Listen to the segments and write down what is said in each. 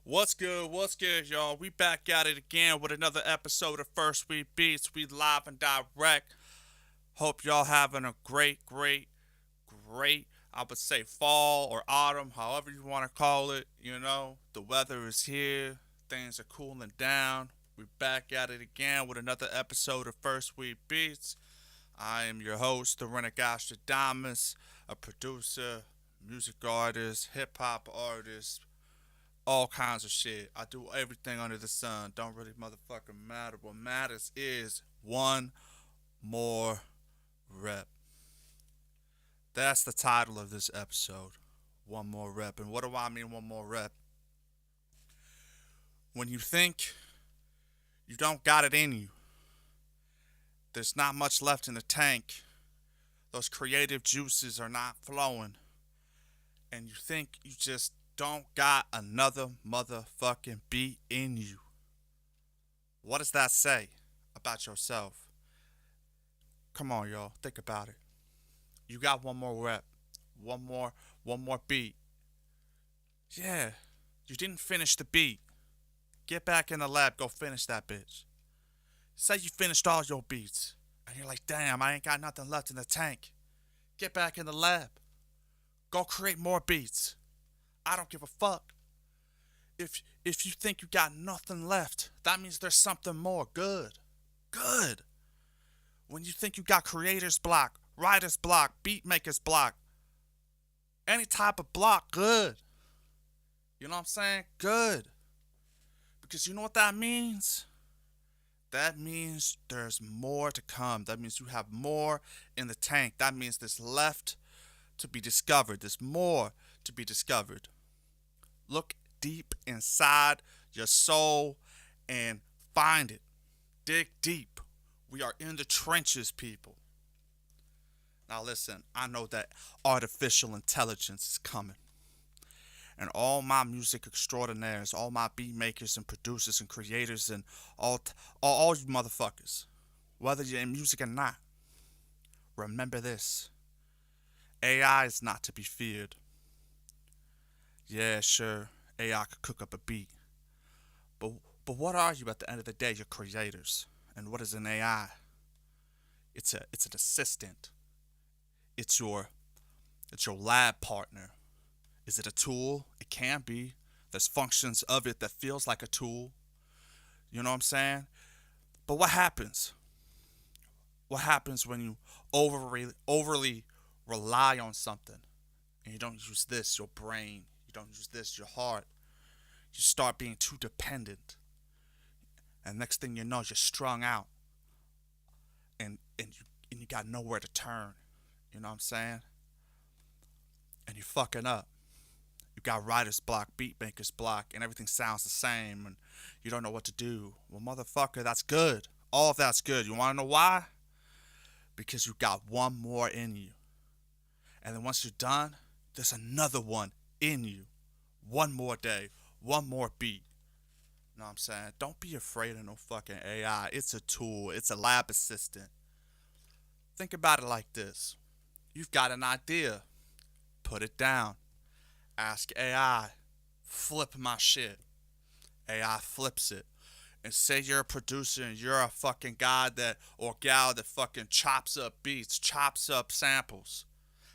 What's good? What's good, y'all? We back at it again with another episode of First We Beats. We live and direct. Hope y'all having a great, I would say fall or autumn, however you want to call it. The weather is here. Things are cooling down. We back at it again with another episode of First We Beats. I am your host, the Rinnegan, a producer, music artist, hip hop artist, all kinds of shit. I do everything under the sun. Don't really motherfucking matter. What matters is one more rep. That's the title of this episode. One more rep. And what do I mean, one more rep? When you think you don't got it in you, there's not much left in the tank, those creative juices are not flowing, and you think you just don't got another motherfucking beat in you. What does that say about yourself? Come on, y'all. Think about it. You got one more rep. One more beat. Yeah. You didn't finish the beat. Get back in the lab, go finish that bitch. Say you finished all your beats. And you're like, damn, I ain't got nothing left in the tank. Get back in the lab. Go create more beats. I don't give a fuck. If you think you got nothing left, that means there's something more. Good. Good. When you think you got creator's block, writer's block, beat maker's block, any type of block, good. You know what I'm saying? Good. Because you know what that means? That means there's more to come. That means you have more in the tank. That means there's left to be discovered. There's more to be discovered. Look deep inside your soul and find it. Dig deep. We are in the trenches, people. Now, listen, I know that artificial intelligence is coming. And all my music extraordinaires, all my beat makers and producers and creators and all you motherfuckers, whether you're in music or not, remember this. AI is not to be feared. Yeah, sure, AI could cook up a beat. But but what are you at the end of the day? You're creators. And what is an AI? It's an assistant. It's your it's your lab partner. Is it a tool? It can be. There's functions of it that feels like a tool. You know what I'm saying? But what happens? What happens when you overly rely on something and you don't use this, your brain, you don't use this, your heart. You start being too dependent. And next thing you know, you're strung out and you got nowhere to turn. You know what I'm saying? And you're fucking up. You got writer's block, beat maker's block, and everything sounds the same, and you don't know what to do. Well, motherfucker, that's good. All of that's good. You want to know why? Because you got one more in you. And then once you're done, there's another one in you. One more day, one more beat. You know what I'm saying? Don't be afraid of no fucking AI. It's a tool, it's a lab assistant. Think about it like this: you've got an idea, put it down. Ask AI, flip my shit. AI flips it. And say you're a producer and you're a fucking guy that or gal that fucking chops up beats, chops up samples.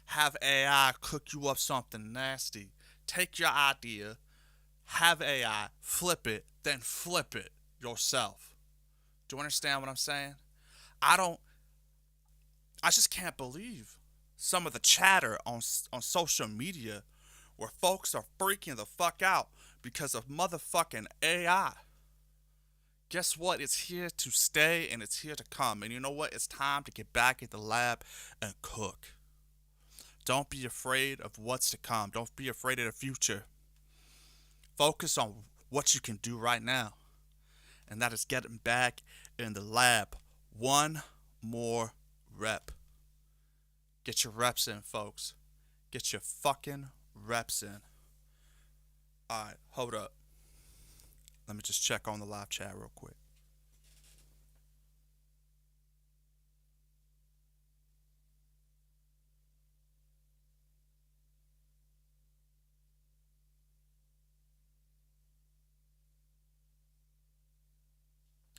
Have AI cook you up something nasty. Take your idea, have AI flip it, then flip it yourself. Do you understand what I'm saying? I don't I just can't believe some of the chatter on social media where folks are freaking the fuck out because of motherfucking AI. Guess what? It's here to stay and it's here to come. And you know what? It's time to get back in the lab and cook. Don't be afraid of what's to come. Don't be afraid of the future. Focus on what you can do right now. And that is getting back in the lab. One more rep. Get your reps in, folks. Get your fucking reps in. Alright, hold up. Let me just check on the live chat real quick.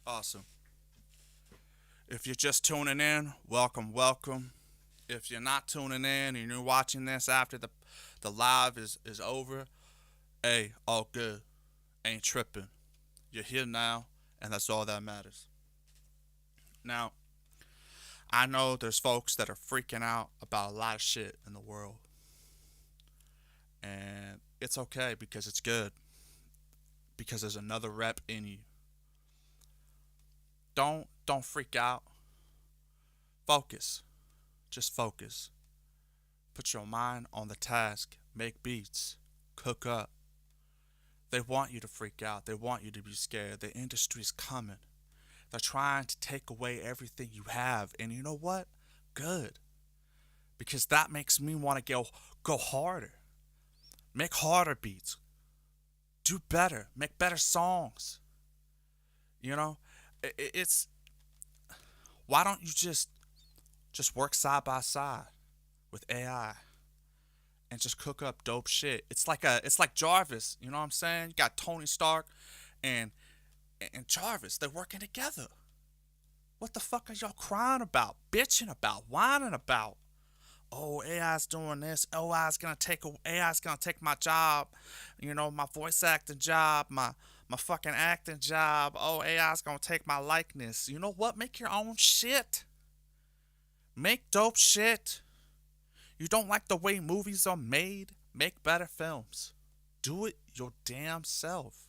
Awesome. If you're just tuning in, welcome, welcome. If you're not tuning in and you're watching this after the live is over, hey, all good. Ain't tripping. You're here now, and that's all that matters. Now, I know there's folks that are freaking out about a lot of shit in the world. And it's okay because it's good. Because there's another rep in you. Don't freak out. Focus. Just focus. Put your mind on the task. Make beats. Cook up. They want you to freak out. They want you to be scared. The industry's coming. They're trying to take away everything you have. And you know what? Good. Because that makes me want to go harder. Make harder beats. Do better. Make better songs. You know? It's... Why don't you just work side by side with AI and just cook up dope shit? It's like Jarvis, you know what I'm saying? You got Tony Stark and Jarvis, they're working together. What the fuck are y'all crying about, bitching about, whining about? Oh, AI's doing this. Oh, AI's gonna take my job. You know, my voice acting job, my fucking acting job. Oh, AI's gonna take my likeness. You know what? Make your own shit. Make dope shit. You don't like the way movies are made? Make better films. Do it your damn self.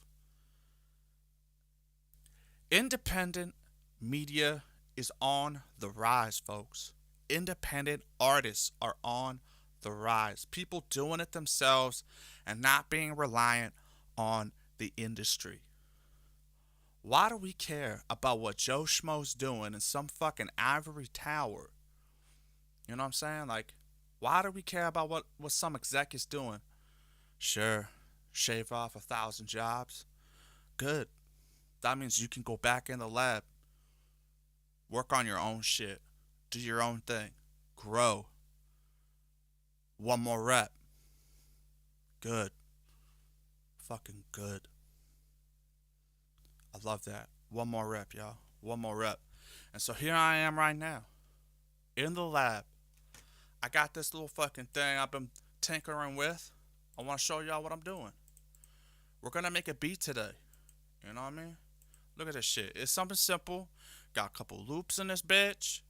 Independent media is on the rise, folks. Independent artists are on the rise. People doing it themselves and not being reliant on the industry. Why do we care about what Joe Schmo's doing in some fucking ivory tower? You know what I'm saying? Like, why do we care about what some exec is doing? Sure, shave off 1,000 jobs. Good. That means you can go back in the lab, work on your own shit, do your own thing, grow. One more rep. Good. Fucking good. I love that. One more rep, y'all. One more rep. And so here I am right now, in the lab. I got this little fucking thing I've been tinkering with. I want to show y'all what I'm doing. We're going to make a beat today. You know what I mean? Look at this shit. It's something simple. Got a couple loops in this bitch.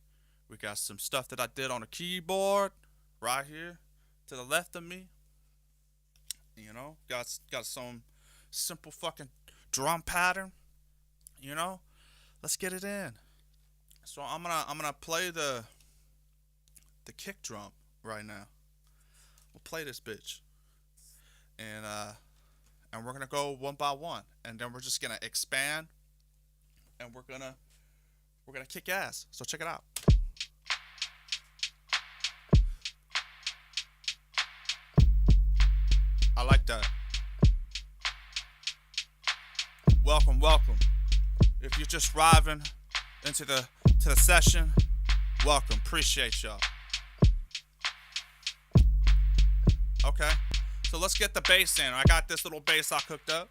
We got some stuff that I did on the keyboard right here to the left of me. You know, got some simple fucking drum pattern. You know, let's get it in. So I'm gonna play the kick drum right now. We'll play this bitch, and we're gonna go one by one, and then we're just gonna expand, and we're gonna kick ass. So check it out. I like that. Welcome, welcome. If you're just arriving into the session, welcome. Appreciate y'all. Okay, so let's get the bass in. I got this little bass I cooked up.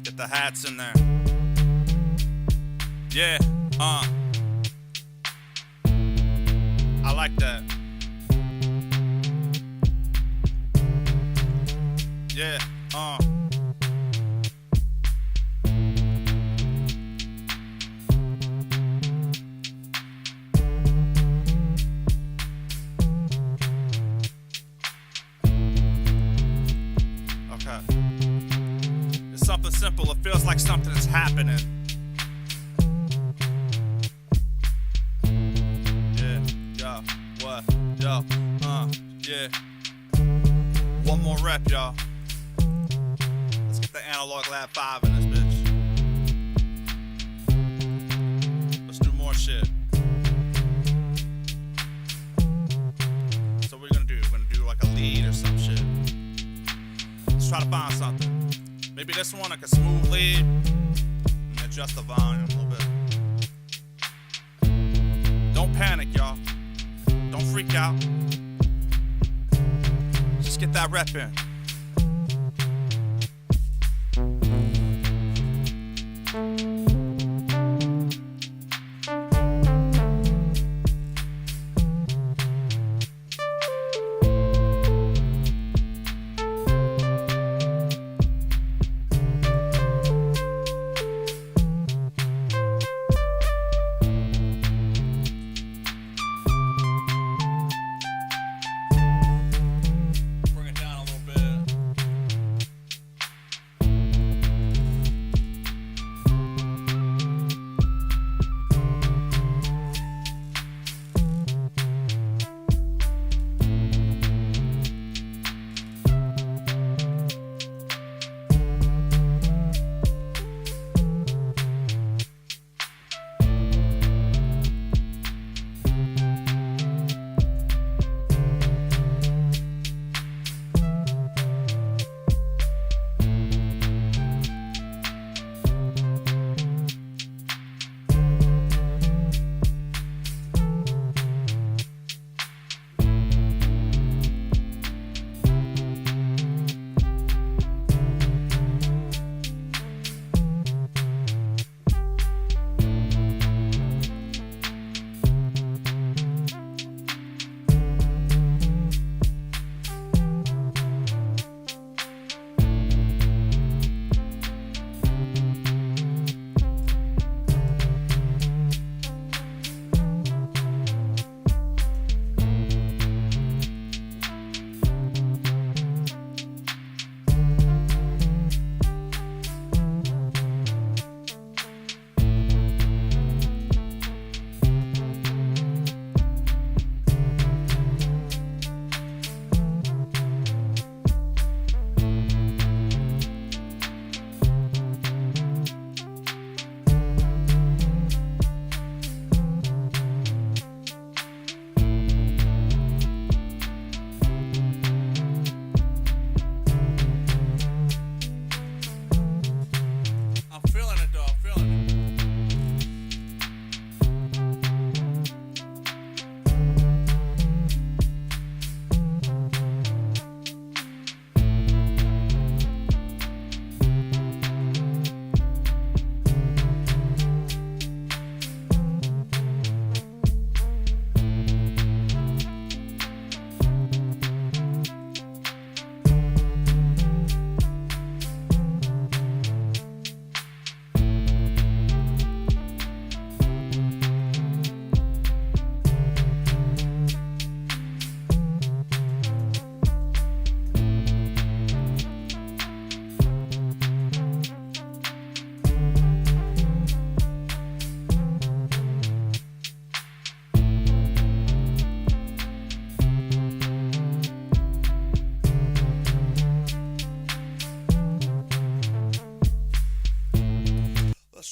Get the hats in there. Yeah, I like that. Yeah, Okay. It's something simple. It feels like something is happening. Yeah. One more rep, y'all. Let's get the Analog Lab 5 in this bitch. Let's do more shit. So what are we gonna do? We're gonna do like a lead or some shit. Let's try to find something. Maybe Maybe this one like a smooth lead. And adjust the volume a little bit. Don't panic, y'all. Don't freak out. Just get that rep in.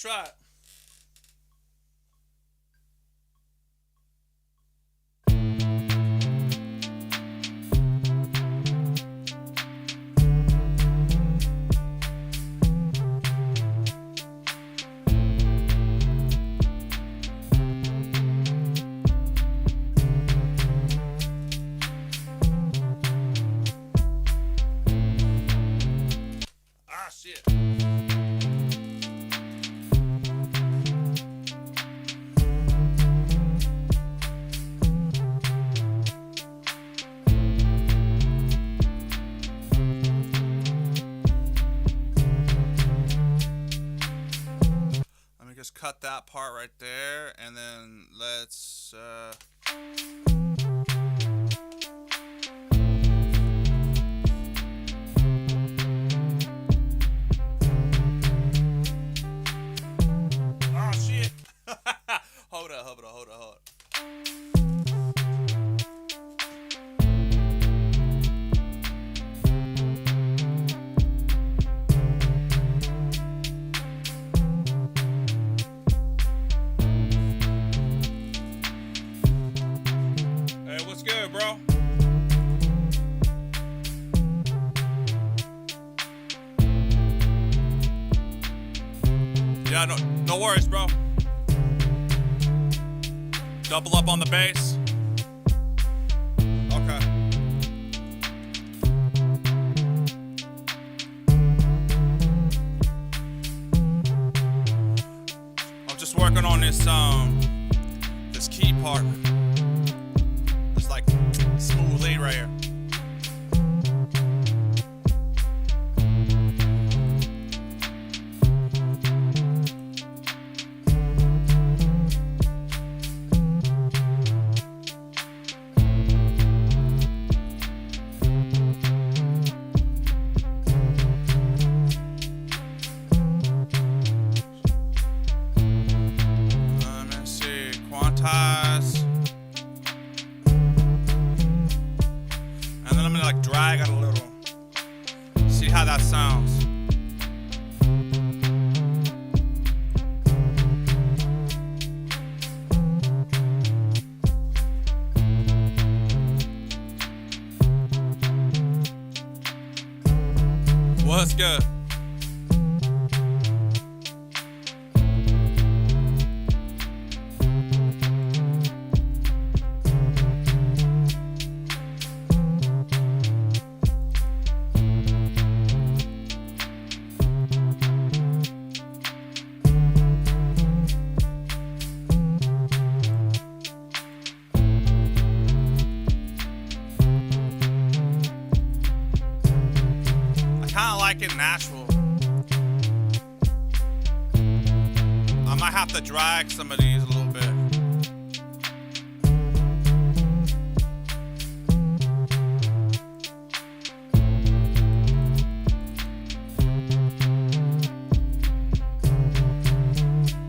try it. Yeah, no worries, bro. Double up on the bass. Okay. I'm just working on this key part. It's like smooth lead right here. Quantize, and then I'm gonna like drag it a little, see how that sounds. What's good? It natural. I might have to drag some of these a little bit.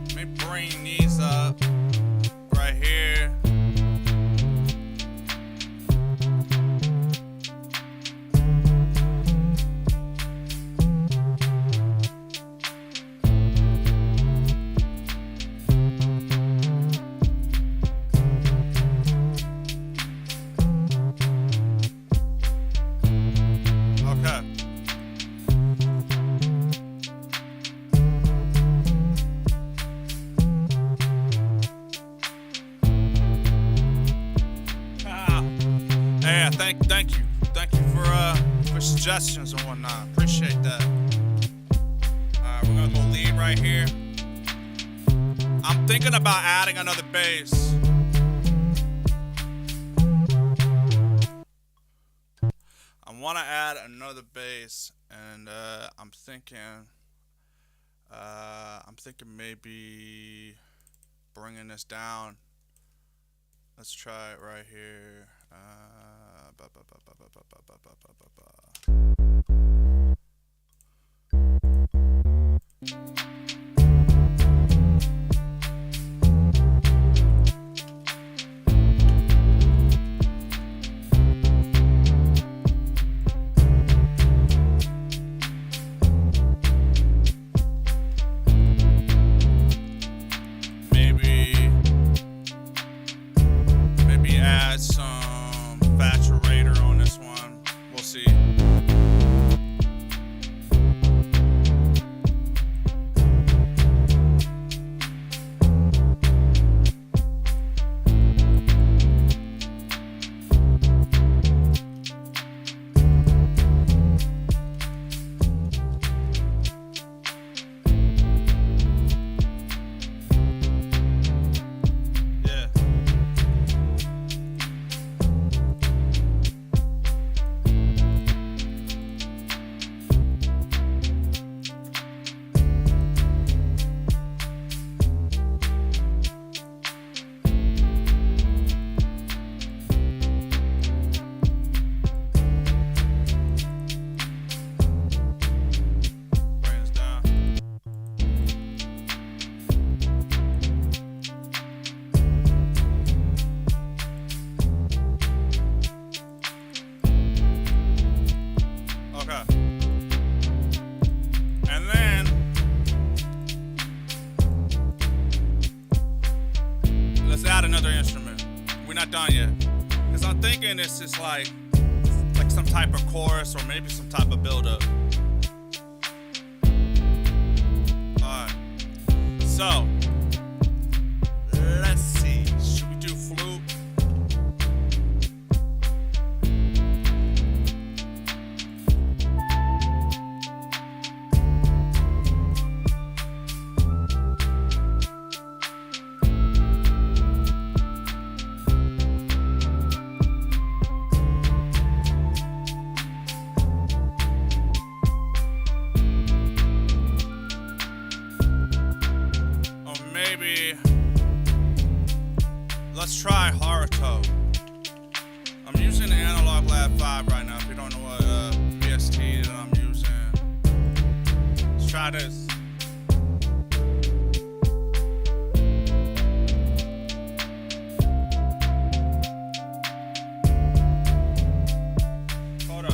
Let me bring these up right here. Thank you for suggestions and whatnot. Appreciate that. Alright, we're gonna go lead right here. I'm thinking about adding another bass. I want to add another bass, and I'm thinking maybe bringing this down. Let's try it right here. Maybe add some saturator on this one. We'll see. Done yet, because I'm thinking this is like some type of chorus or maybe some type of build-up. Alright, So, let's see. Should we do flute? Or maybe let's try Haruto. I'm using the Analog Lab 5 right now. If you don't know what VST that I'm using, let's try this. Hold up.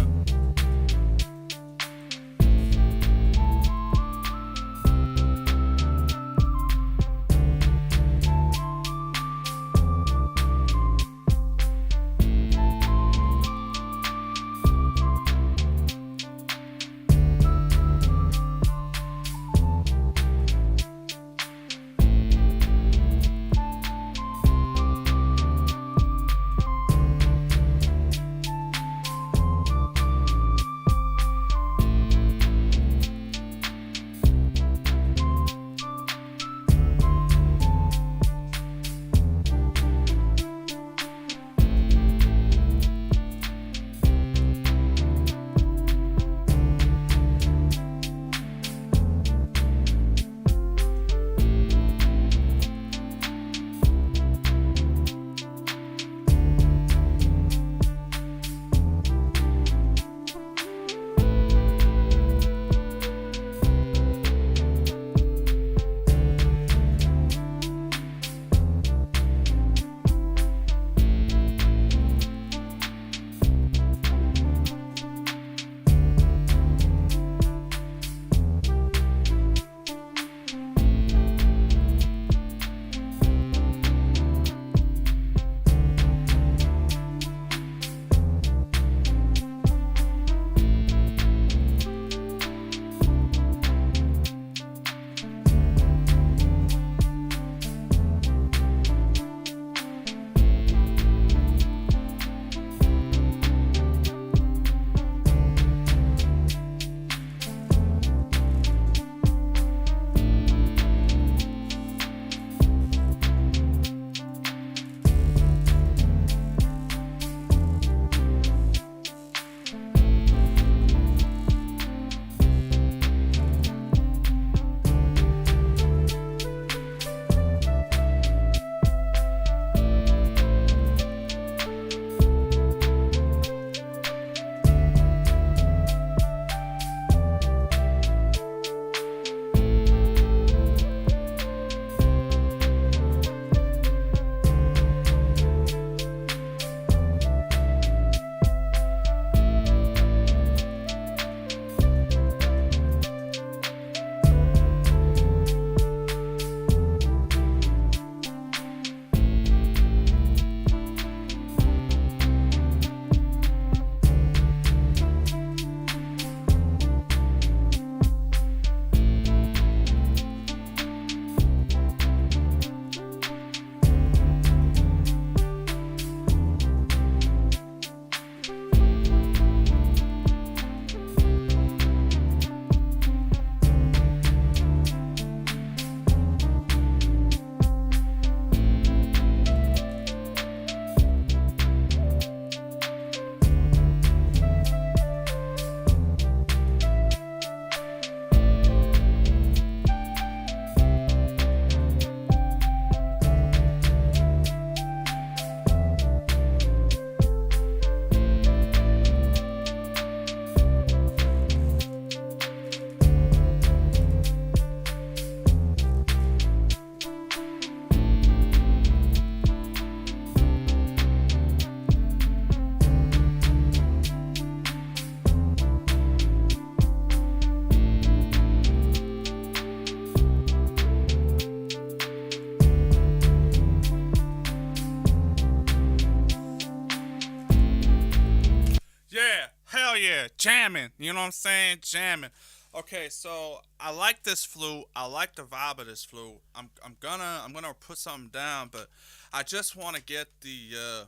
Yeah, hell yeah, jamming. You know what I'm saying? Jamming. Okay, so I like this flute. I like the vibe of this flute. I'm gonna put something down, but I just want to get the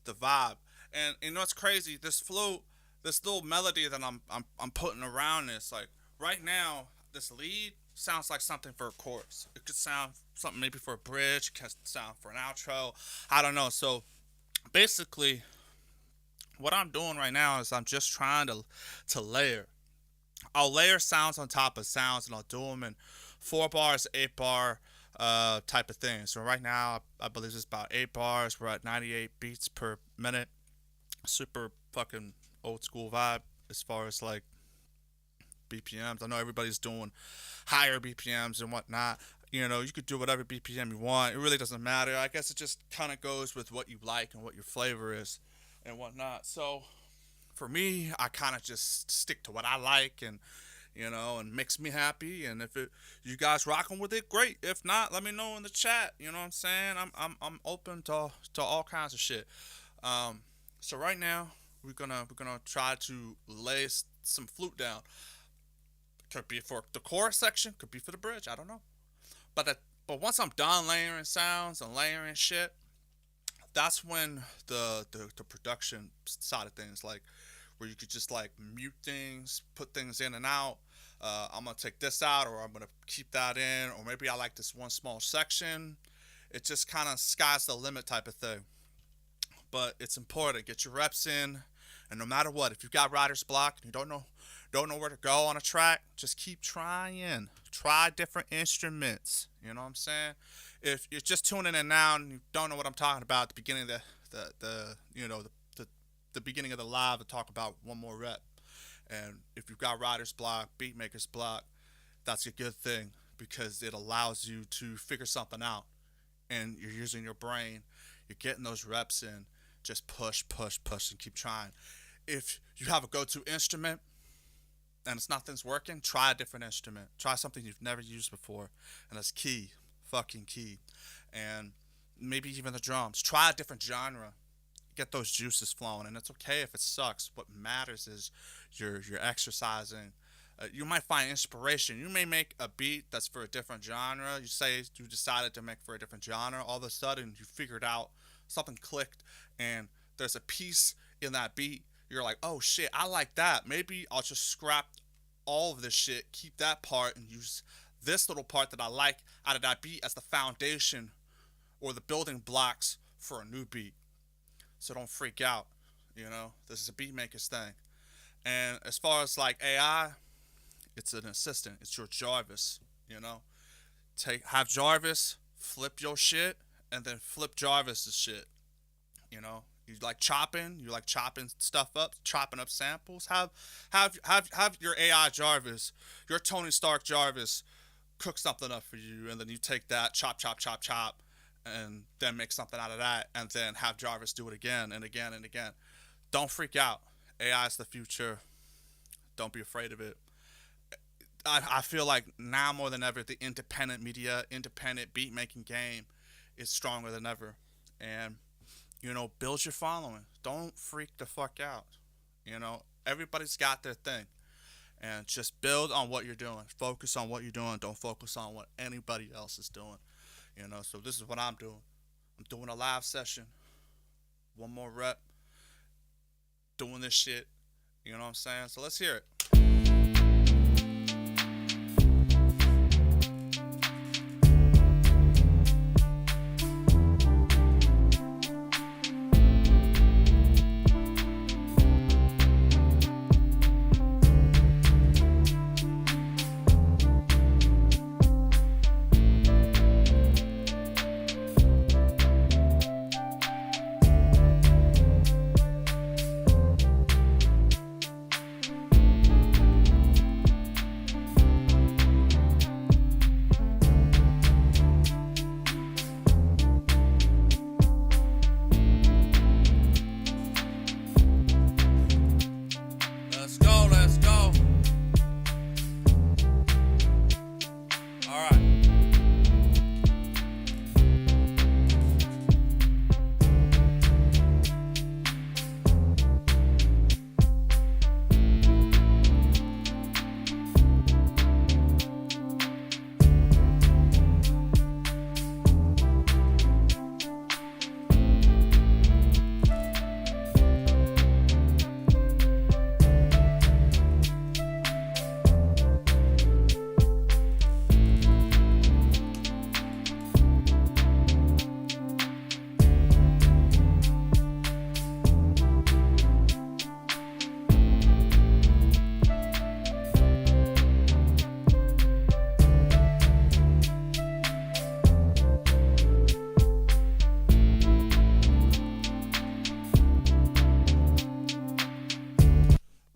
vibe. And you know what's crazy? This flute, this little melody that I'm putting around this, like right now, this lead sounds like something for a chorus. It could sound something maybe for a bridge. It could sound for an outro. I don't know. So basically, what I'm doing right now is I'm just trying to layer. I'll layer sounds on top of sounds, and I'll do them in 4 bars, 8 bar type of thing. So right now, I believe it's about 8 bars. We're at 98 beats per minute. Super fucking old school vibe as far as like BPMs. I know everybody's doing higher BPMs and whatnot. You know, you could do whatever BPM you want. It really doesn't matter. I guess it just kind of goes with what you like and what your flavor is and whatnot. So for me, I kind of just stick to what I like, and and makes me happy. And if you guys rocking with it, great. If not, let me know in the chat. You know what I'm saying? I'm open to all kinds of shit. Um, so right now we're gonna try to lay some flute down. Could be for the chorus section, could be for the bridge. I don't know. But once I'm done layering sounds and layering shit, that's when the production side of things, like where you could just like mute things, put things in and out. I'm gonna take this out, or I'm gonna keep that in, or maybe I like this one small section. It just kind of sky's the limit type of thing. But it's important. Get your reps in, and no matter what, if you've got writer's block and you don't know where to go on a track, just keep trying. Try different instruments. You know what I'm saying? If you're just tuning in now and you don't know what I'm talking about at the beginning of the beginning of the live, to talk about one more rep. And if you've got writer's block, beat maker's block, that's a good thing because it allows you to figure something out, and you're using your brain. You're getting those reps in. Just push, push, push, and keep trying. If you have a go-to instrument and it's nothing's working, try a different instrument. Try something you've never used before, and that's key, fucking key. And maybe even the drums. Try a different genre. Get those juices flowing, and it's okay if it sucks. What matters is you're exercising. You might find inspiration. You may make a beat that's for a different genre. You say you decided to make for a different genre. All of a sudden, you figured out something clicked, and there's a piece in that beat. You're like, oh shit, I like that. Maybe I'll just scrap all of this shit, keep that part, and use this little part that I like out of that beat as the foundation or the building blocks for a new beat. So don't freak out. This is a beat maker's thing. And as far as like AI, it's an assistant. It's your Jarvis. You know, have Jarvis flip your shit, and then flip Jarvis's shit. You like chopping stuff up, chopping up samples. Have your AI Jarvis, your Tony Stark Jarvis, cook something up for you, and then you take that, chop, chop, chop, chop, and then make something out of that, and then have Jarvis do it again and again and again. Don't freak out. AI is the future. Don't be afraid of it. I feel like now more than ever, the independent media, independent beat making game is stronger than ever. And, build your following. Don't freak the fuck out. Everybody's got their thing. And just build on what you're doing. Focus on what you're doing. Don't focus on what anybody else is doing. So this is what I'm doing. I'm doing a live session. One more rep. Doing this shit. You know what I'm saying? So let's hear it.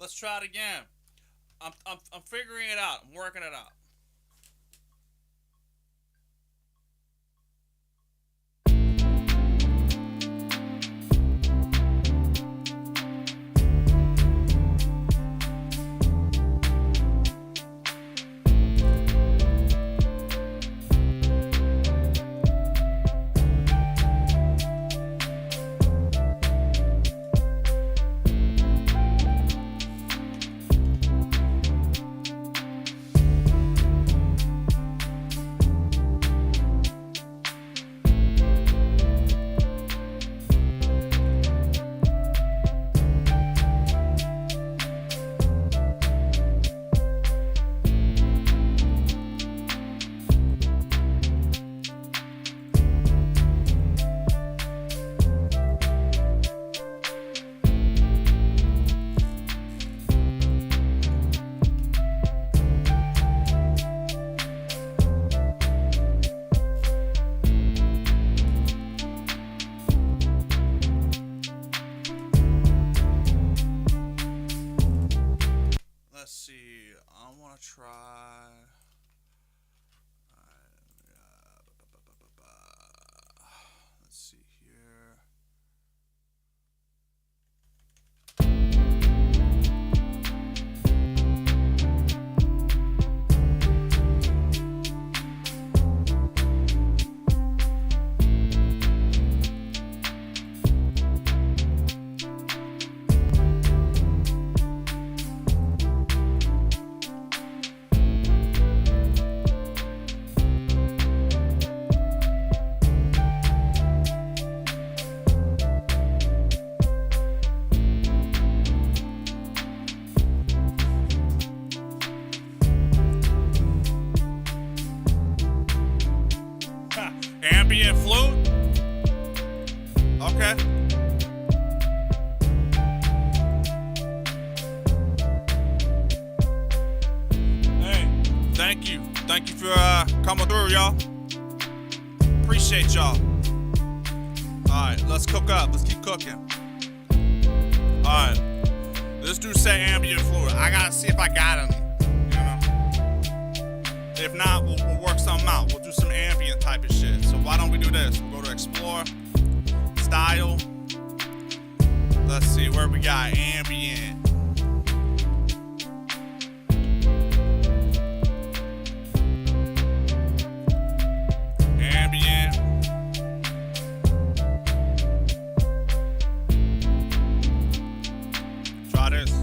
let's try it again. I'm figuring it out. I'm working it out. Let's see. I want to try. Let's see here. Ambient flute? Okay. Hey, thank you. Thank you for coming through, y'all. Appreciate y'all. Alright, let's cook up. Let's keep cooking. Alright. This dude say ambient flute. I gotta see if I got any. If not, we'll work something out. We'll do some ambient type of shit. So why don't we do this? We'll go to explore, style. Let's see where we got ambient. Ambient. Try this.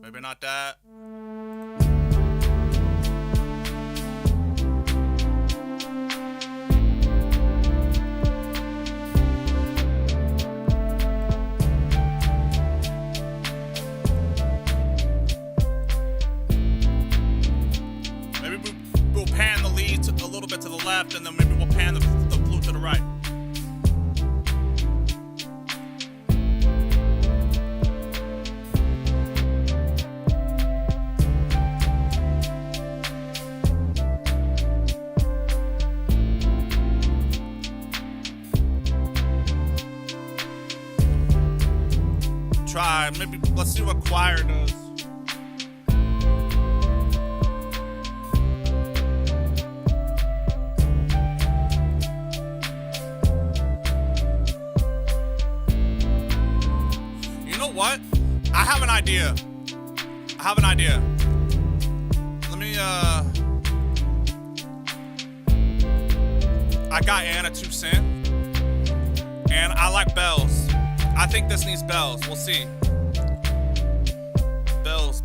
Maybe not that. Maybe we'll pan the lead a little bit to the left, and then maybe we'll pan the flute to the right. Try, maybe let's see what choir does. You know what? I have an idea. Let me I got Anna 2 cent, and I like bells. I think this needs bells. We'll see. Bells.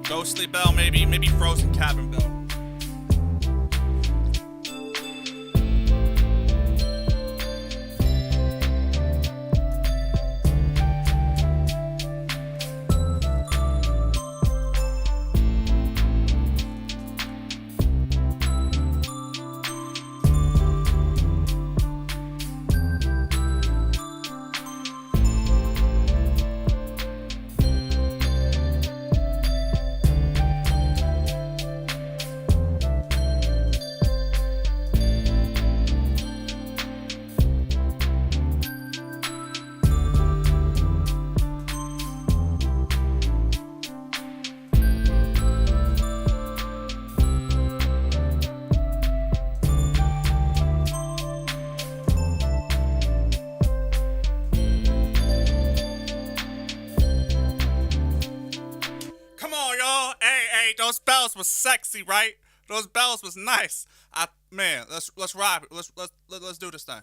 Ghostly bell, maybe frozen cabin bell. was sexy, right? Those bells was nice. Man, let's ride. Let's do this thing.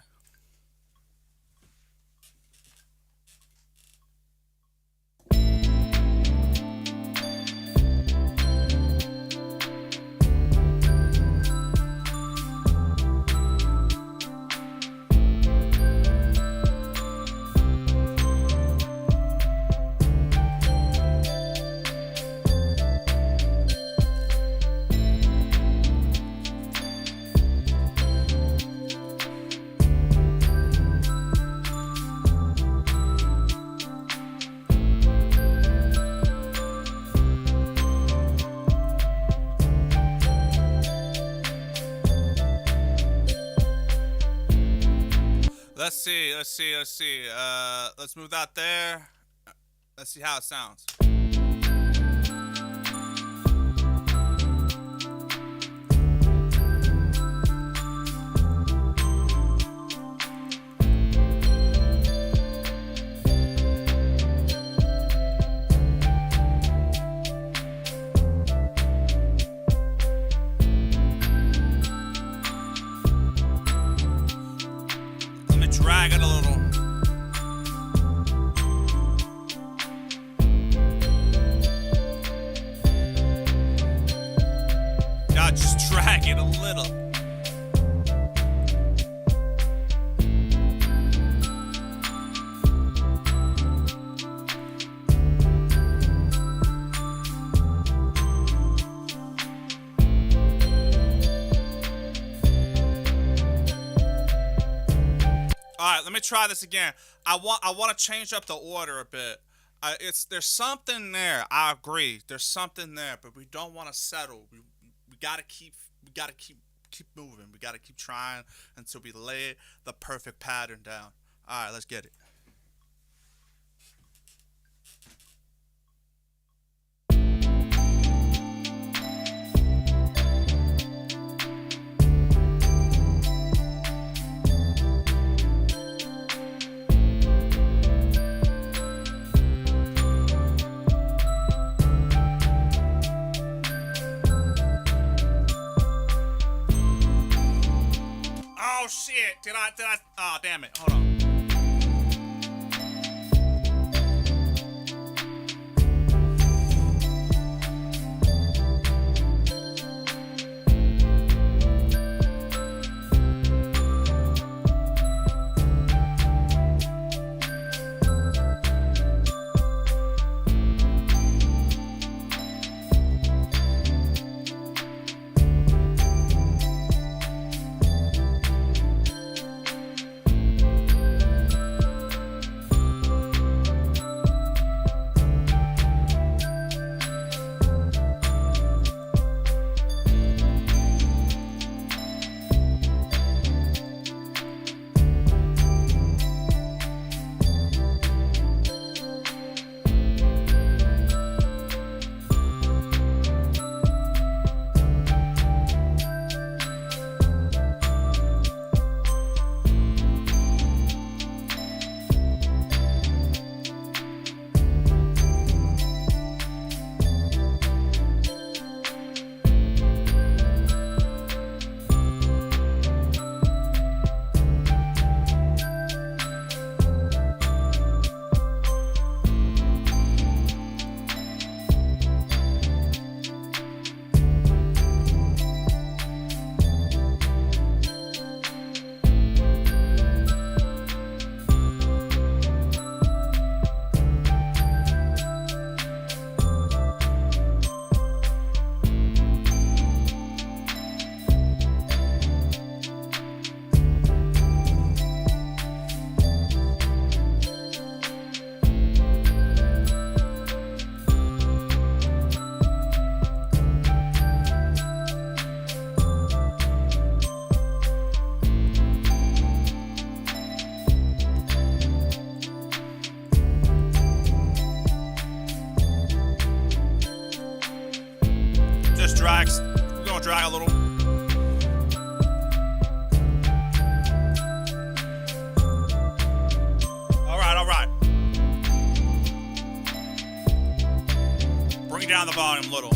Let's see. Let's move that there. Let's see how it sounds. Drag it a little. Yeah, just drag it a little. All right, let me try this again. I want to change up the order a bit. There's something there. I agree. There's something there, but we don't want to settle. We gotta keep moving. We gotta keep trying until we lay the perfect pattern down. All right, let's get it. Oh shit! Did I? Oh damn it! Hold on. drags. We're gonna drag a little. Alright. Bring down the volume a little.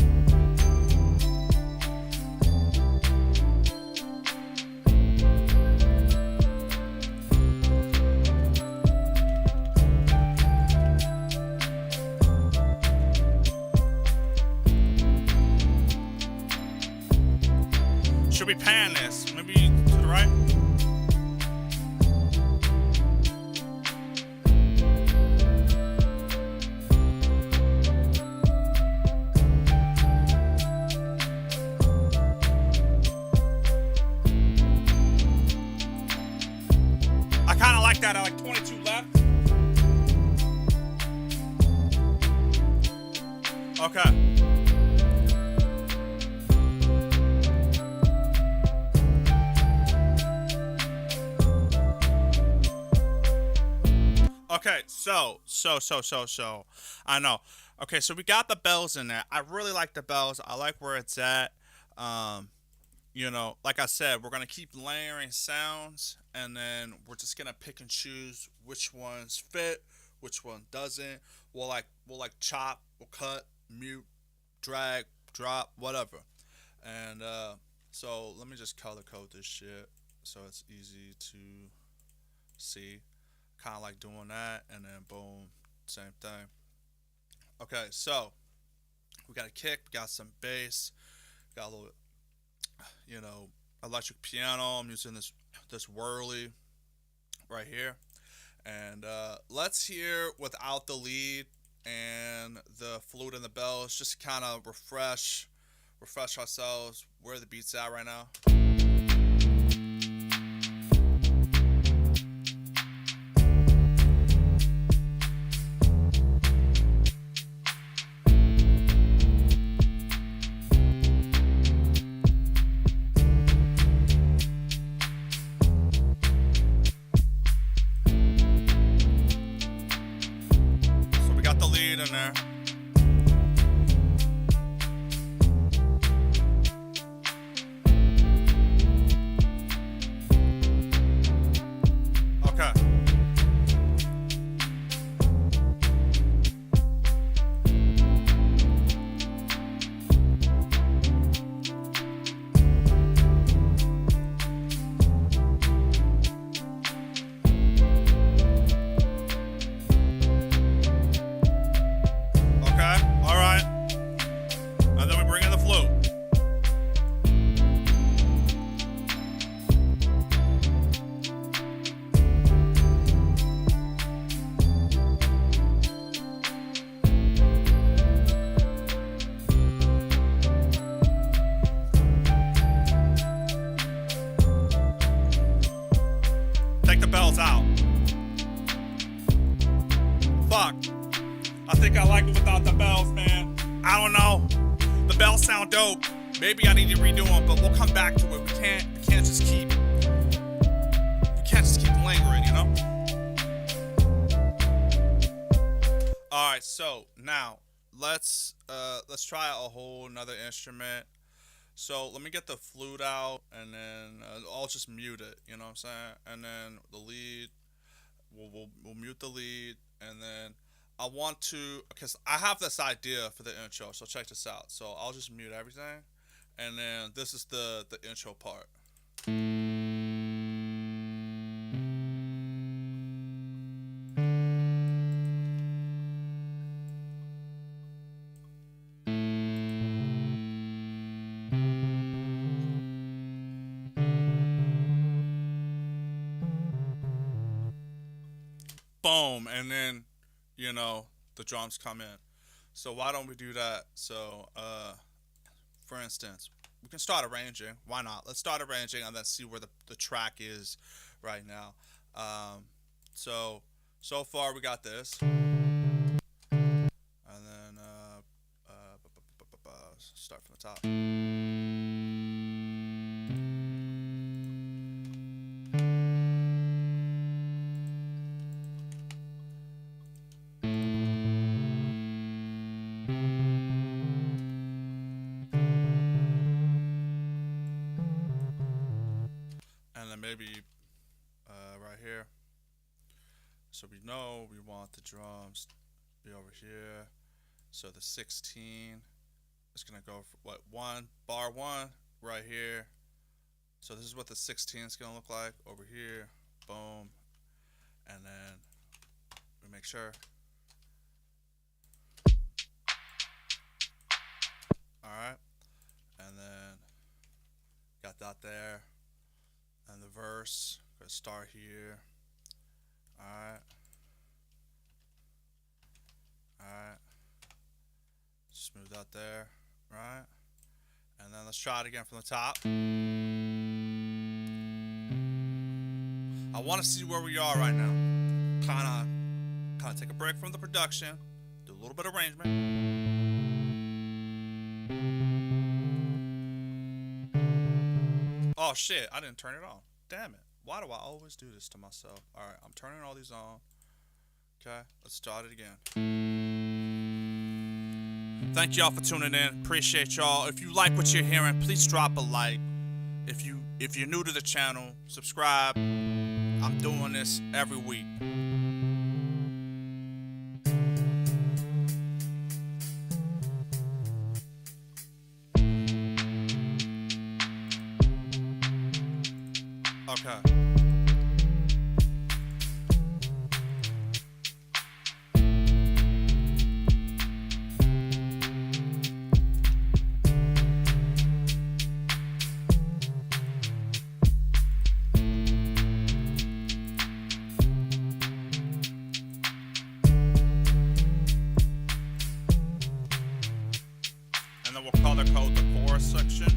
we pan this? Maybe to the right? I kind of like that. I like 22 left. Okay. Okay, so. I know. Okay, so we got the bells in there. I really like the bells. I like where it's at. Um, like I said, we're gonna keep layering sounds, and then we're just gonna pick and choose which ones fit, which one doesn't. We'll like chop, we'll cut, mute, drag, drop, whatever. And so let me just color code this shit so it's easy to see. Kind of like doing that, and then boom, same thing. Okay, so we got a kick, we got some bass, got a little, you know, electric piano. I'm using this whirly right here, and let's hear without the lead and the flute and the bells, just kind of refresh ourselves where the beat's at right now. So we got the lead in there. Okay. Okay. All right. And then we bring in the flute. Take the bells out. Fuck. I think I like it without the bells, man. I don't know. The bells sound dope. Maybe I need to redo them, but we'll come back to it. We can't just keep lingering, you know? All right, so now let's try a whole another instrument. So let me get the flute out, and then I'll just mute it. You know what I'm saying? And then the lead, we'll mute the lead, and then I want to, because I have this idea for the intro. So check this out. So I'll just mute everything, and then this is the intro part. Boom, and then the drums come in. So why don't we do that? So for instance, we can start arranging. Why not? Let's start arranging and then see where the track is right now. So far we got this, and then start from the top. And then maybe right here. So we know we want the drums to be over here. So the 16 is gonna go for what, bar one right here. So this is what the 16 is gonna look like over here. Boom. And then we make sure. Alright. And then Got that there. And the verse. Gonna start here. Alright. Alright. Smooth out there. Right. And then let's try it again from the top. I want to see where we are right now. Kind of take a break from the production. Do a little bit of arrangement. Oh shit, I didn't turn it on. Damn it. Why do I always do this to myself? Alright, I'm turning all these on. Okay, let's start it again. Thank y'all for tuning in. Appreciate y'all. If you like what you're hearing, please drop a like. If you're new to the channel, subscribe. I'm doing this every week. Okay. And then we'll color code the chorus section.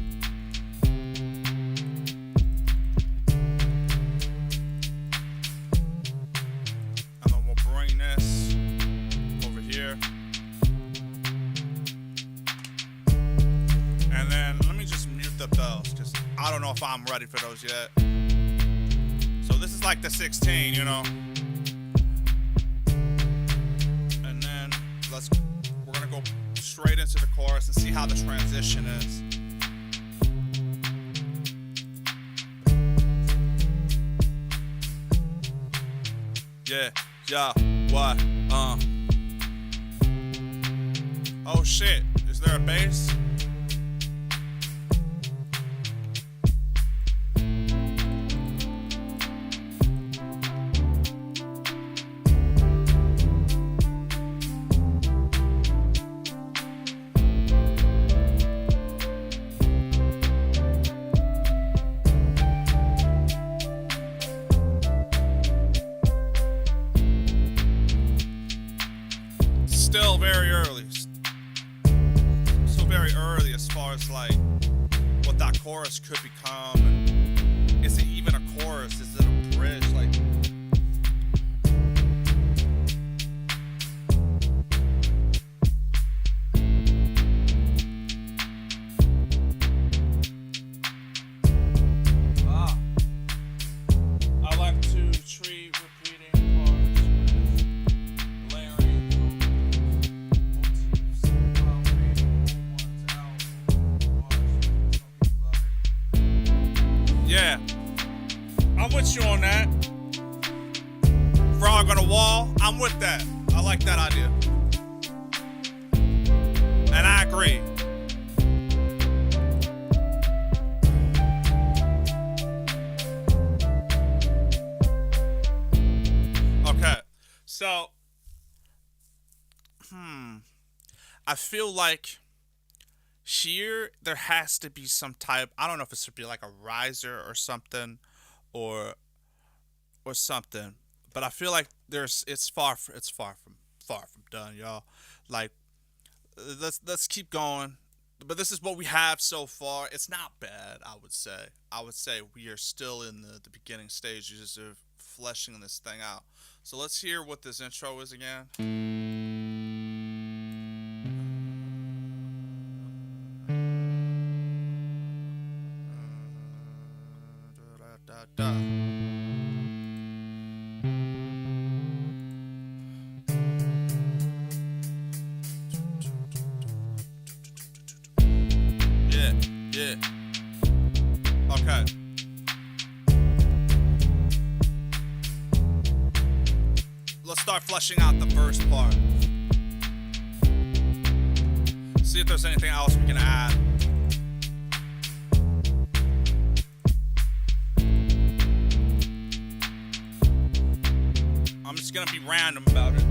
And then we'll bring this over here. And then let me just mute the bells, because I don't know if I'm ready for those yet. So this is like the 16, you know. And then we're gonna go straight into the chorus and see how the transition is. Yeah, what? Oh shit, is there a bass? Still very early. Still very early as far as like what that chorus could become. And is it even a chorus? Is it a bridge? Like, I like to treat repeating parts with layering. Yeah, I'm with you on that. Frog on the wall, I'm with that. I like that idea. And I agree. Okay, so, I feel like here there has to be some type, I don't know if it should be like a riser or something, or something, but I feel like it's far from done, y'all. Like, let's keep going. But this is what we have so far. It's not bad, I would say we are still in the beginning stages of fleshing this thing out. So let's hear what this intro is again. Yeah. Okay. Let's start fleshing out the first part. See if there's anything else we can add. I'm just gonna be random about it.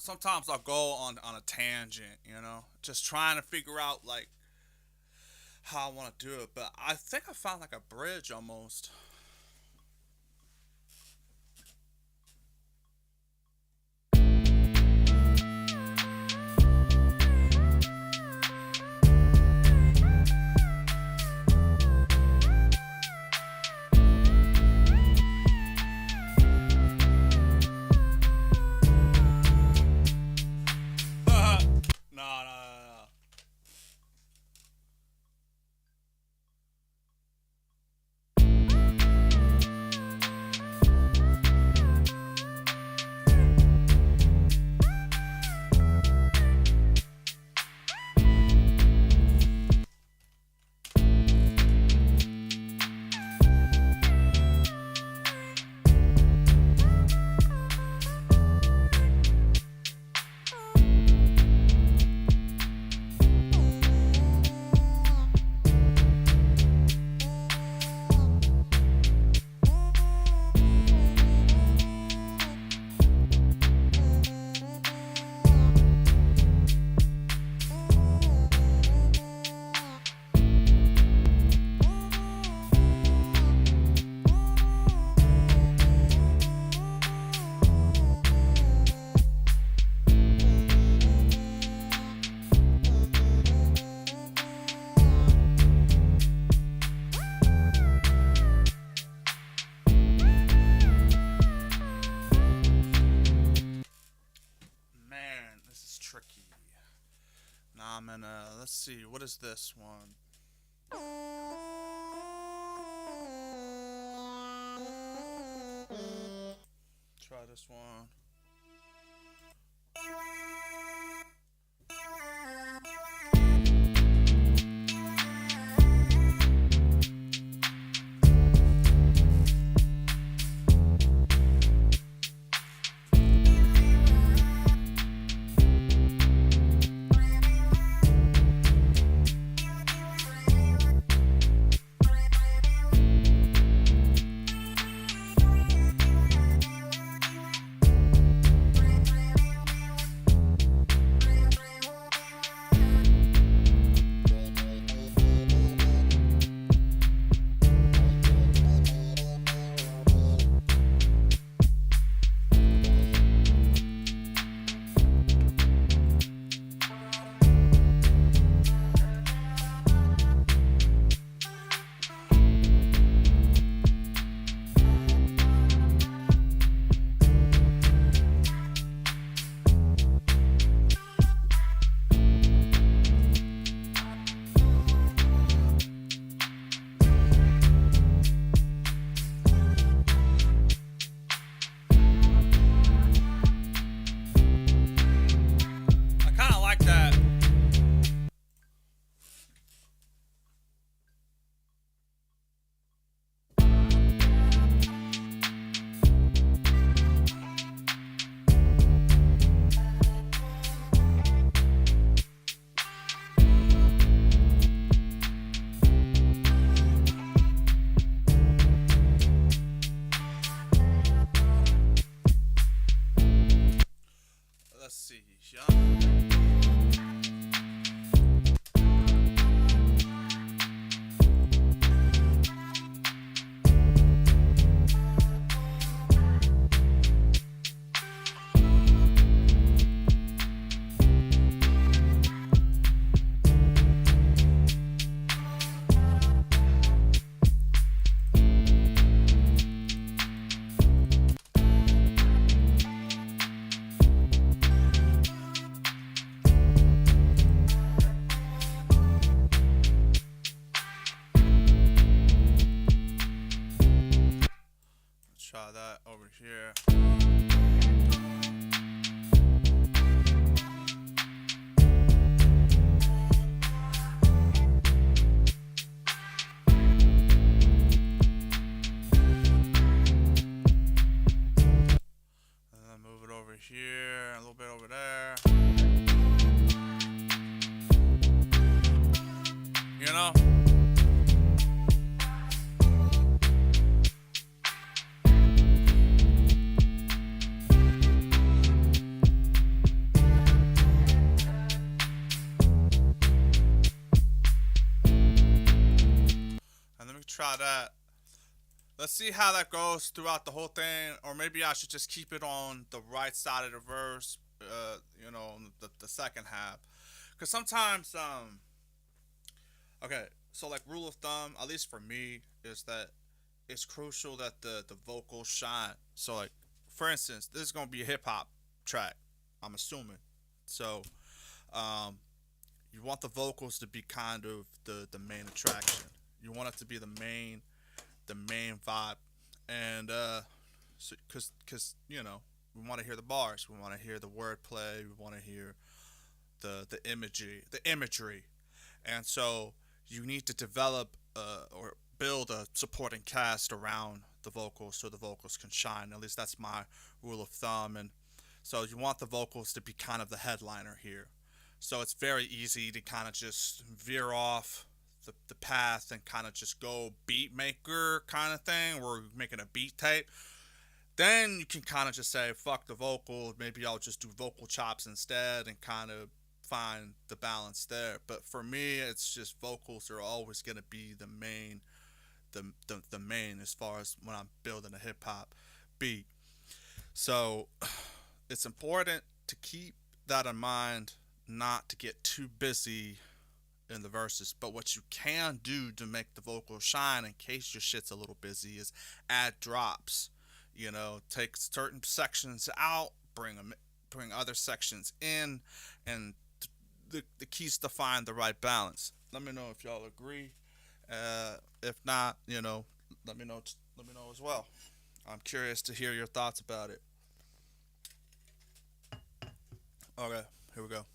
sometimes I'll go on a tangent, just trying to figure out like how I want to do it. But I think I found like a bridge almost. No, no, no, man, this is tricky. Nah, I'm gonna let's see. What is this one? Try this one. I kind of like that. Let's see. Yeah. Try that over here. And then move it over here, a little bit over there. You know? see how that goes throughout the whole thing, or maybe I should just keep it on the right side of the verse. The second half, because sometimes okay, so like rule of thumb, at least for me, is that it's crucial that the vocals shine. So like, for instance, this is gonna be a hip hop track, I'm assuming. So um, you want the vocals to be kind of the main attraction. You want it to be the main vibe, and so, cause we want to hear the bars, we want to hear the wordplay, we want to hear the imagery, and so you need to develop or build a supporting cast around the vocals so the vocals can shine. At least that's my rule of thumb, and so you want the vocals to be kind of the headliner here. So it's very easy to kind of just veer off the path and kind of just go beat maker kind of thing. We're making a beat tape. Then you can kind of just say, fuck the vocal. Maybe I'll just do vocal chops instead and kind of find the balance there. But for me, it's just vocals are always going to be the main as far as when I'm building a hip hop beat. So it's important to keep that in mind, not to get too busy in the verses. But what you can do to make the vocals shine in case your shit's a little busy is add drops. Take certain sections out, bring other sections in, and the keys to find the right balance. Let me know if y'all agree. If not, let me know. Let me know as well. I'm curious to hear your thoughts about it. Okay, here we go.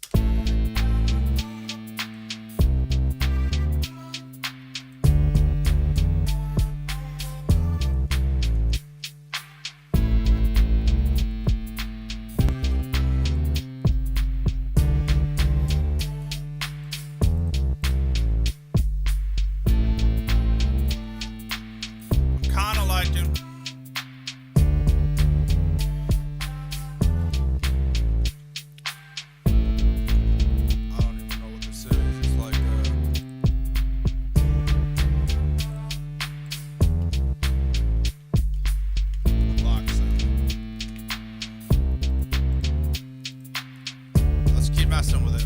Kind of liking. I don't even know what this is. It's like a boxing. Let's keep messing with it.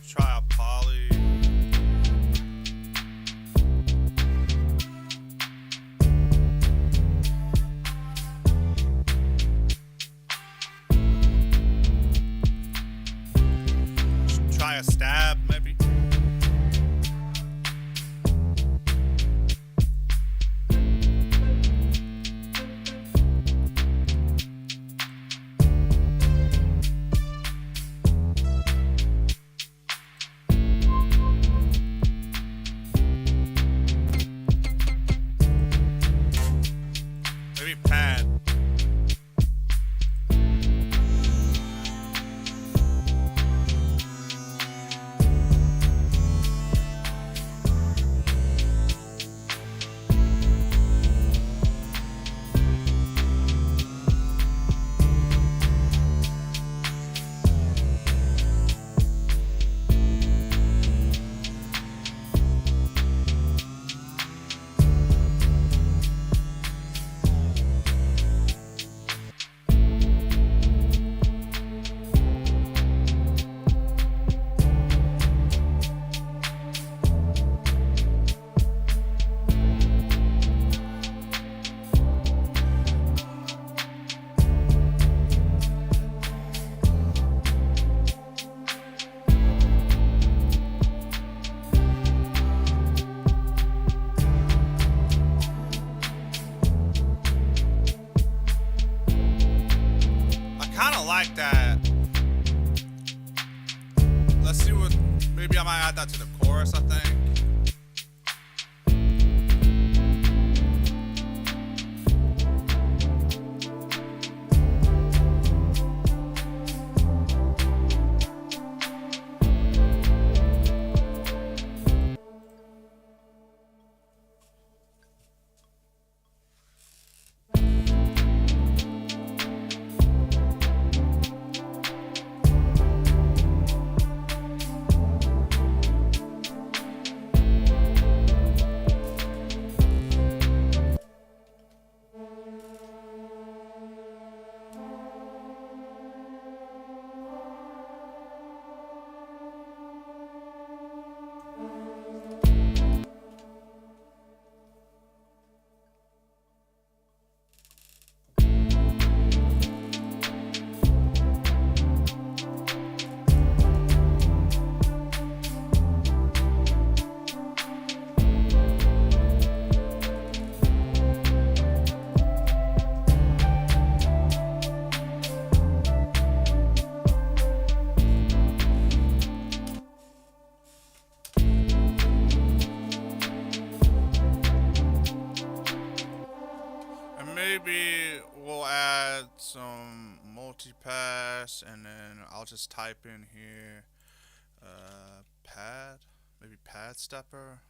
Try a poly. Try a stab, maybe. Maybe pad. I kind of like that. Let's see what. Maybe I might add that to the chorus, I think. press, and then I'll just type in here pad, maybe pad stepper.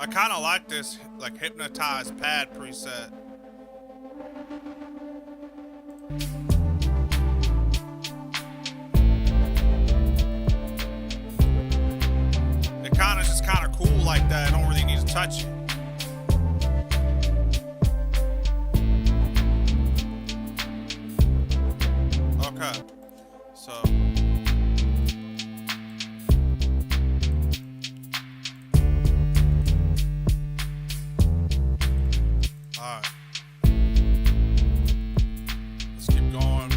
I kind of like this, like, hypnotized pad preset. It kind of just kind of cool like that. I don't really need to touch it. Okay, so. Alright. Let's keep going.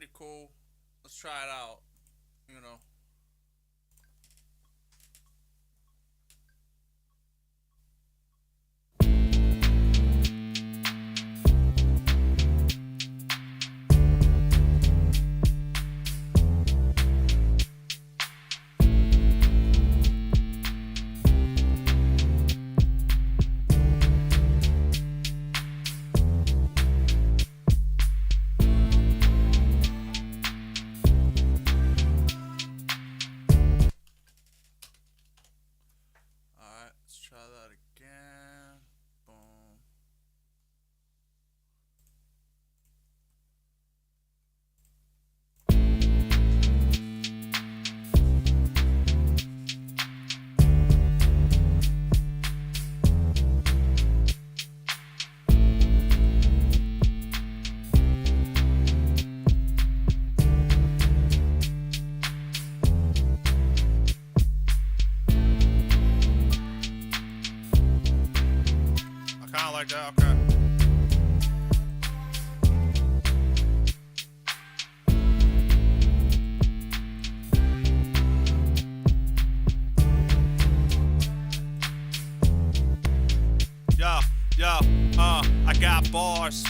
pretty cool. Let's try it out. You know. All right, let's try that again. Boom. I kind of like that. Okay. Yo, yo, I got bars.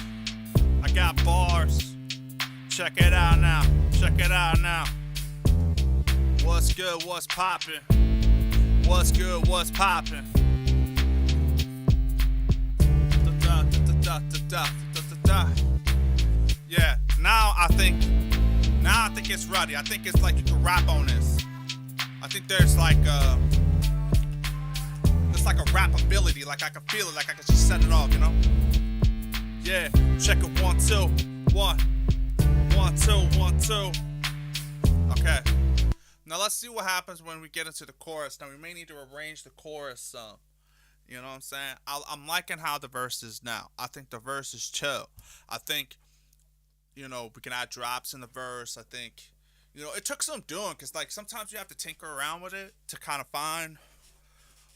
I got bars. Check it out now. Check it out now. What's good? What's poppin'? What's good? What's poppin'? Yeah, now I think it's ready. I think it's like you can rap on this. I think there's like a rap ability. Like I can feel it. Like I can just set it off, you know? Yeah, check it 1 2 1 1 2 1 2. Okay. Now let's see what happens when we get into the chorus. Now we may need to arrange the chorus some. You know what I'm saying? I'm liking how the verse is now. I think the verse is chill. I think, we can add drops in the verse. I think, it took some doing because, like, sometimes you have to tinker around with it to kind of find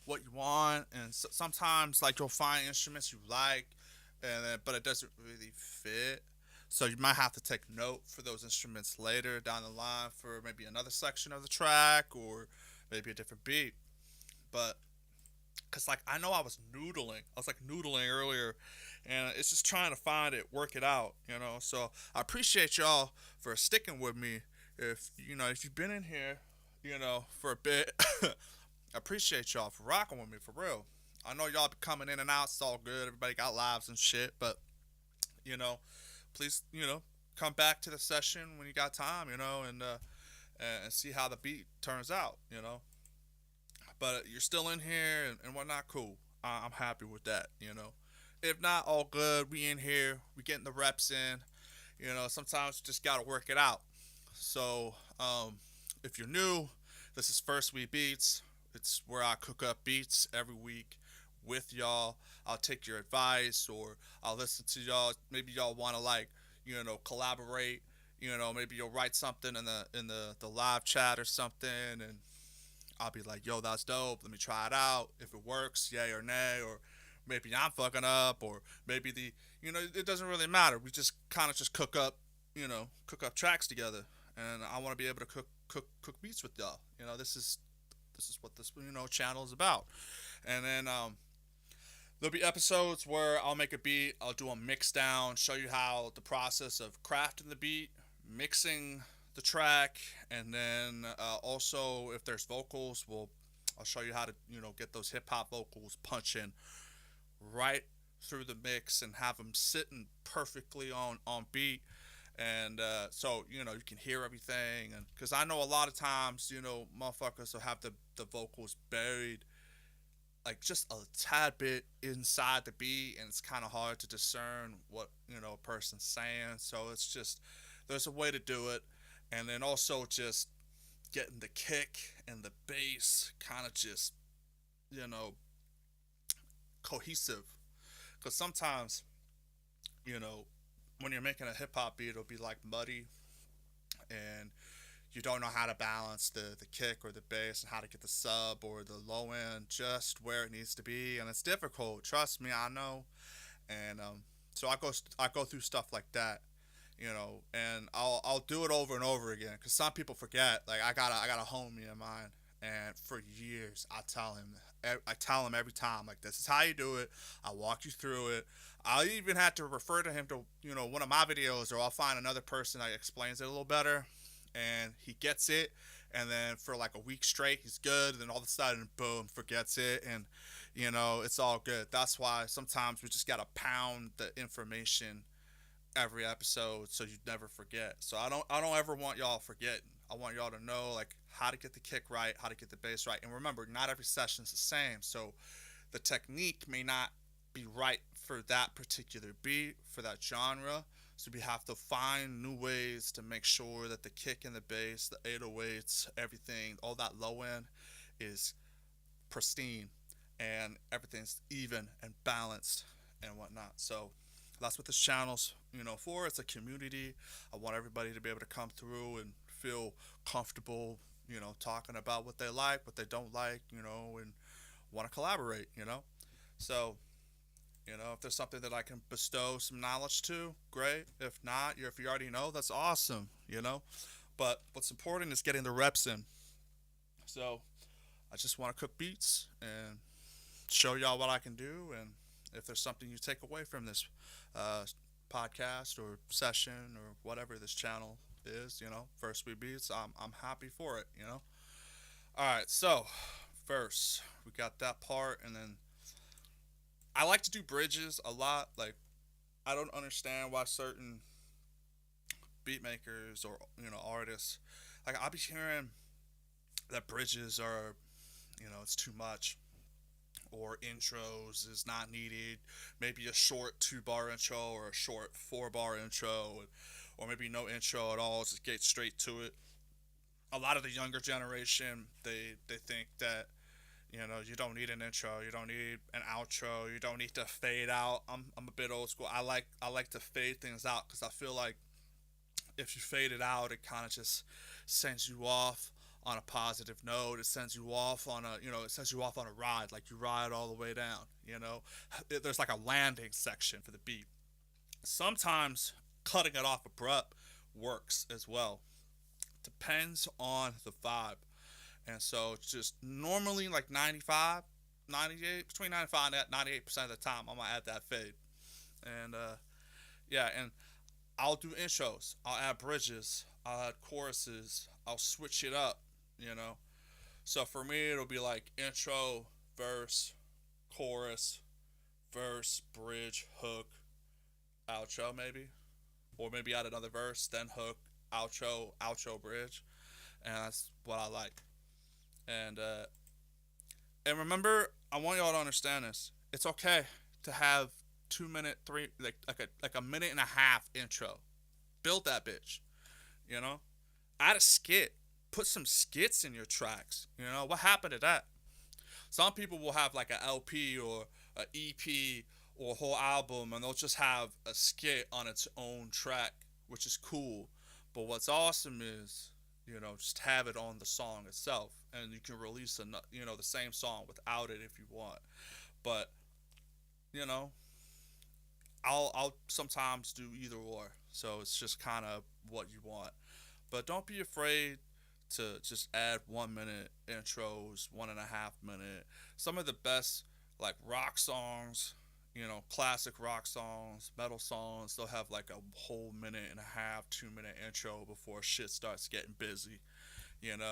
what you want. And sometimes, like, you'll find instruments you like, but it doesn't really fit. So you might have to take note for those instruments later down the line for maybe another section of the track or maybe a different beat. But because like I know I was noodling. I was like noodling earlier, and it's just trying to find it, work it out. So I appreciate y'all for sticking with me. If you've been in here, for a bit, I appreciate y'all for rocking with me for real. I know y'all be coming in and out. It's all good. Everybody got lives and shit, but you know, please, come back to the session when you got time, and see how the beat turns out. But you're still in here and whatnot, cool. I'm happy with that. If not, all good. We in here. We getting the reps in. Sometimes you just gotta work it out. So, if you're new, this is First Week Beats. It's where I cook up beats every week with y'all. I'll take your advice or I'll listen to y'all. Maybe y'all want to collaborate. Maybe you'll write something in the live chat or something, and I'll be like, yo, that's dope. Let me try it out. If it works, yay or nay, or maybe I'm fucking up, or maybe it doesn't really matter. We just kind of just cook up tracks together, and I want to be able to cook beats with y'all. This is what this channel is about. And then there'll be episodes where I'll make a beat, I'll do a mix down, show you how the process of crafting the beat, mixing the track, and then also if there's vocals, I'll show you how to get those hip hop vocals punching right through the mix and have them sitting perfectly on beat. And so you can hear everything, and because I know a lot of times motherfuckers will have the vocals buried like just a tad bit inside the beat, and it's kind of hard to discern what a person's saying. So it's just there's a way to do it, and then also just getting the kick and the bass kind of just you know cohesive, because sometimes when you're making a hip hop beat, it'll be like muddy, and you don't know how to balance the kick or the bass and how to get the sub or the low end just where it needs to be, and it's difficult. Trust me, I know. And so I go through stuff like that, and I'll do it over and over again because some people forget. Like I got a homie of mine, and for years I tell him every time, like, this is how you do it. I'll walk you through it. I'll even have to refer to him to one of my videos, or I'll find another person that explains it a little better, and he gets it. And then for like a week straight, he's good. And then all of a sudden, boom, forgets it, and it's all good. That's why sometimes we just gotta pound the information every episode so you never forget. So I don't ever want y'all forgetting. I want y'all to know, like, how to get the kick right, how to get the bass right. And remember, not every session's the same. So the technique may not be right for that particular beat, for that genre. So we have to find new ways to make sure that the kick and the bass, the 808s, everything, all that low end is pristine and everything's even and balanced and whatnot. So that's what this channel's for. It's a community. I want everybody to be able to come through and feel comfortable talking about what they like, what they don't like, and want to collaborate. So if there's something that I can bestow some knowledge to, great. If not, if you already know, that's awesome. But what's important is getting the reps in. So I just want to cook beats and show y'all what I can do. And if there's something you take away from this podcast or session or whatever this channel is, First We Beats, I'm happy for it. All right, so first we got that part, and then I like to do bridges a lot. Like, I don't understand why certain beat makers or artists, like, I'll be hearing that bridges are it's too much, or intros is not needed. Maybe a short 2-bar intro or a short 4-bar intro, or maybe no intro at all, just get straight to it. A lot of the younger generation, they think that you don't need an intro, you don't need an outro, you don't need to fade out. I'm a bit old school. I like to fade things out because I feel like if you fade it out, it kind of just sends you off on a positive note. It sends you off on a ride, like you ride all the way down. There's like a landing section for the beat. Sometimes cutting it off abrupt works as well. Depends on the vibe. And so just normally like 95, 98, between 95 and 98% of the time, I'm going to add that fade. And and I'll do intros. I'll add bridges. I'll add choruses. I'll switch it up, So for me, it'll be like intro, verse, chorus, verse, bridge, hook, outro maybe. Or maybe add another verse, then hook, outro, bridge. And that's what I like. And remember, I want y'all to understand this. It's okay to have 2 minute, like a minute and a half intro. Build that bitch. Add a skit. Put some skits in your tracks. What happened to that? Some people will have like a LP or a EP or a whole album, and they'll just have a skit on its own track, which is cool. But what's awesome is just have it on the song itself, and you can release the same song without it if you want. But I'll sometimes do either or, so it's just kind of what you want. But don't be afraid to just add 1 minute intros, 1.5 minute. Some of the best like rock songs, classic rock songs, metal songs, they'll have like a whole 1.5 minute, 2 minute intro before shit starts getting busy, and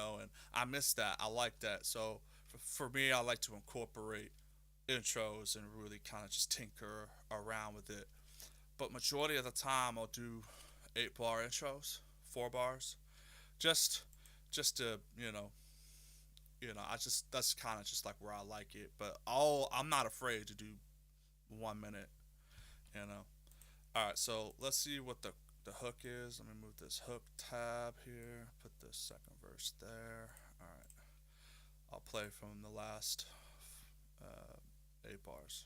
I miss that. I like that. So for me, I like to incorporate intros and really kind of just tinker around with it. But majority of the time, I'll do 8-bar intros, 4 bars, just to that's kind of just like where I like it. But I'm not afraid to do 1 minute, All right, so let's see what the hook is. Let me move this hook tab here. Put the second verse there. All right, I'll play from the last 8 bars.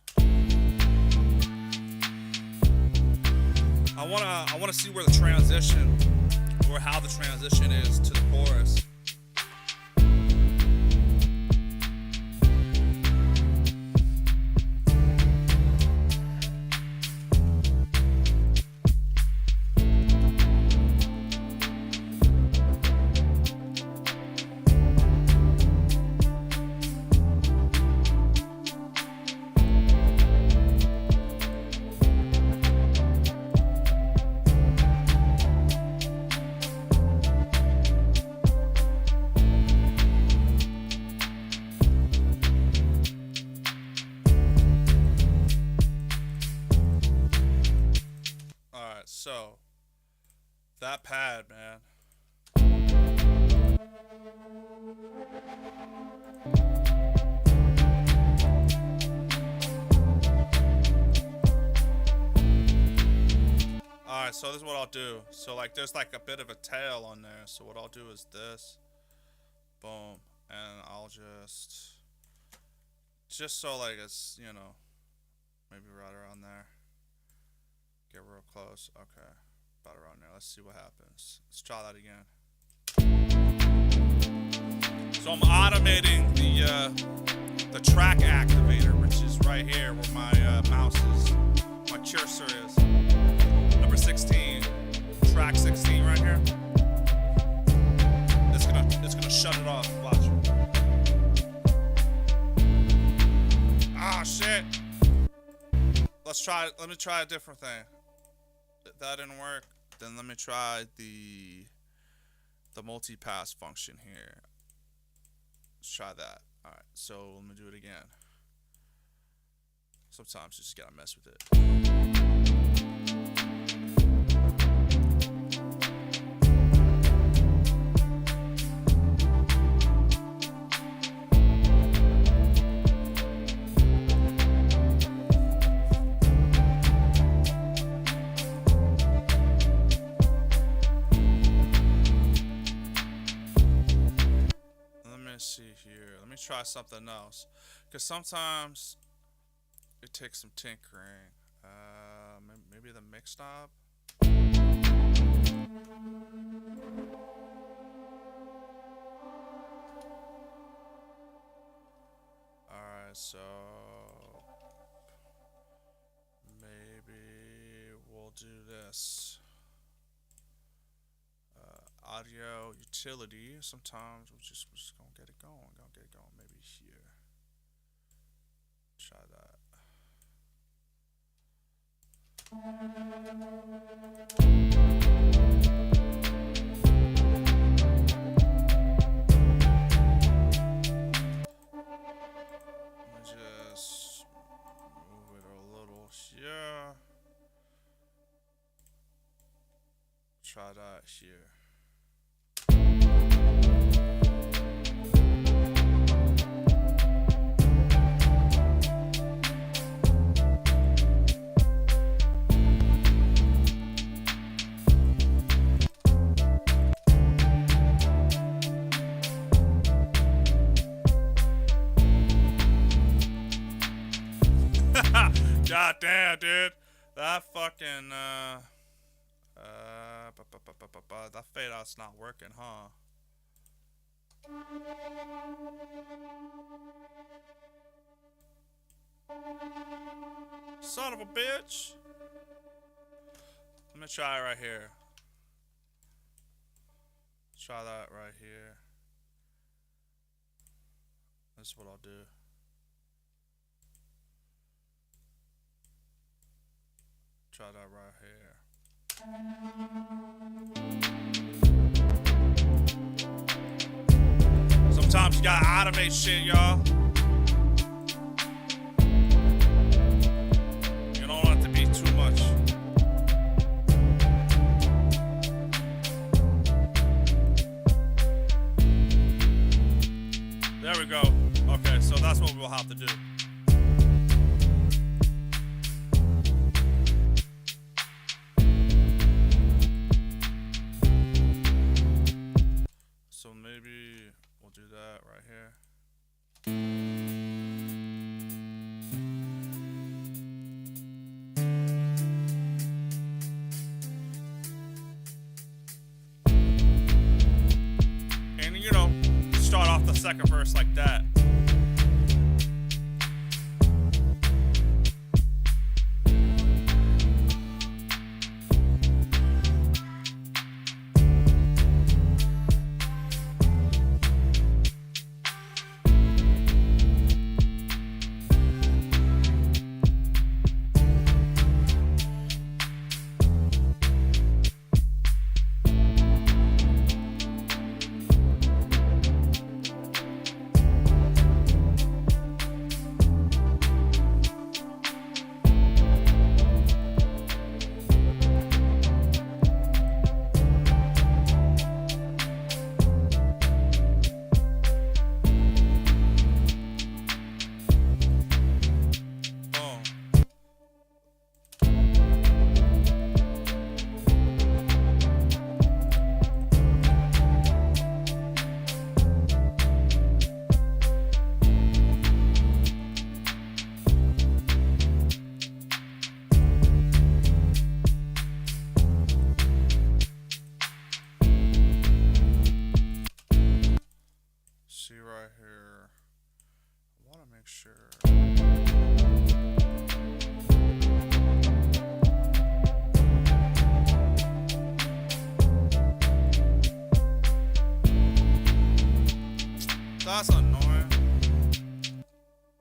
I wanna see where the transition, or how the transition is to the chorus. That pad, man. Alright, so this is what I'll do. So like there's like a bit of a tail on there. So what I'll do is this. Boom. And I'll just so like it's, you know, maybe right around there. Get real close. Okay. About around there. Let's see what happens. Let's try that again. So I'm automating the track activator, which is right here where my mouse is, my cursor is. Number 16, track 16 right here. It's gonna shut it off. Watch. Ah, shit. Let me try a different thing. If that didn't work, then let me try the multi-pass function here. Let's try that. Alright, so let me do it again. Sometimes you just gotta mess with it. See here. Let me try something else, because sometimes it takes some tinkering. Maybe the mix knob. Alright, so maybe we'll do this. Audio utility. Sometimes we're just gonna get it going. Maybe here. Try that. Let me just move it a little here. Try that here. God damn, dude. That fucking, that fade out's not working, huh? Son of a bitch. Let me try it right here. Try that right here. This is what I'll do. Try that right here. Sometimes you gotta automate shit, y'all. You don't want it to be too much. There we go. Okay, so that's what we'll have to do. So maybe we'll do that right here. And you know, start off the second verse like that. sure. That's annoying.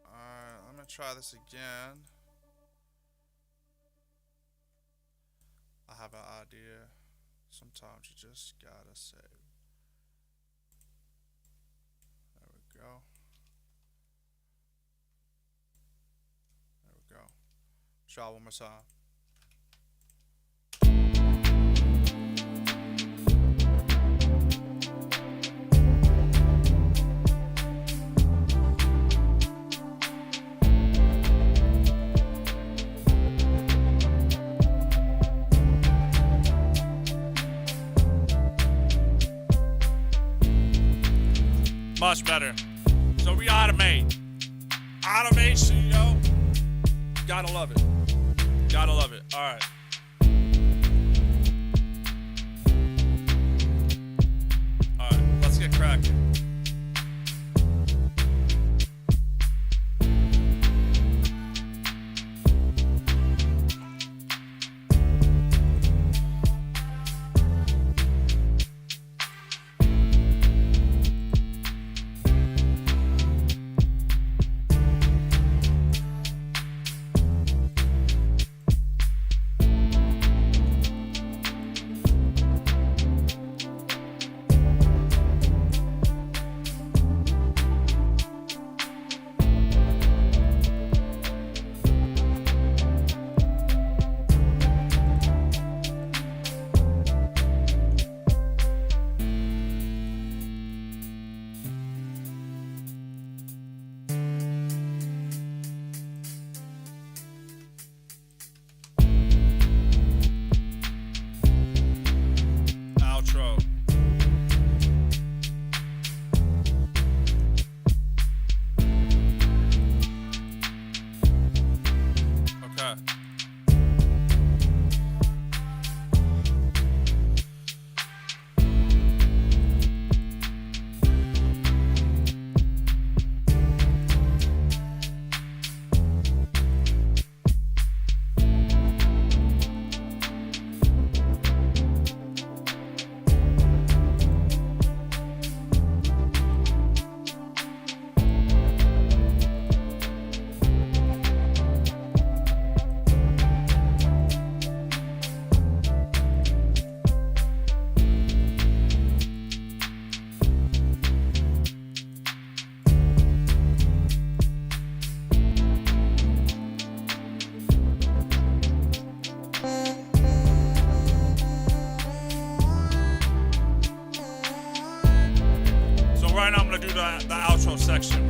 Alright, let me try this again. I have an idea. Sometimes you just gotta save. There we go. There we go. Try one more time. Much better. So we automate. Automation, yo. Gotta love it. Gotta love it. All right. All right. Let's get cracking. Outro. Okay. Right now I'm gonna do the outro section.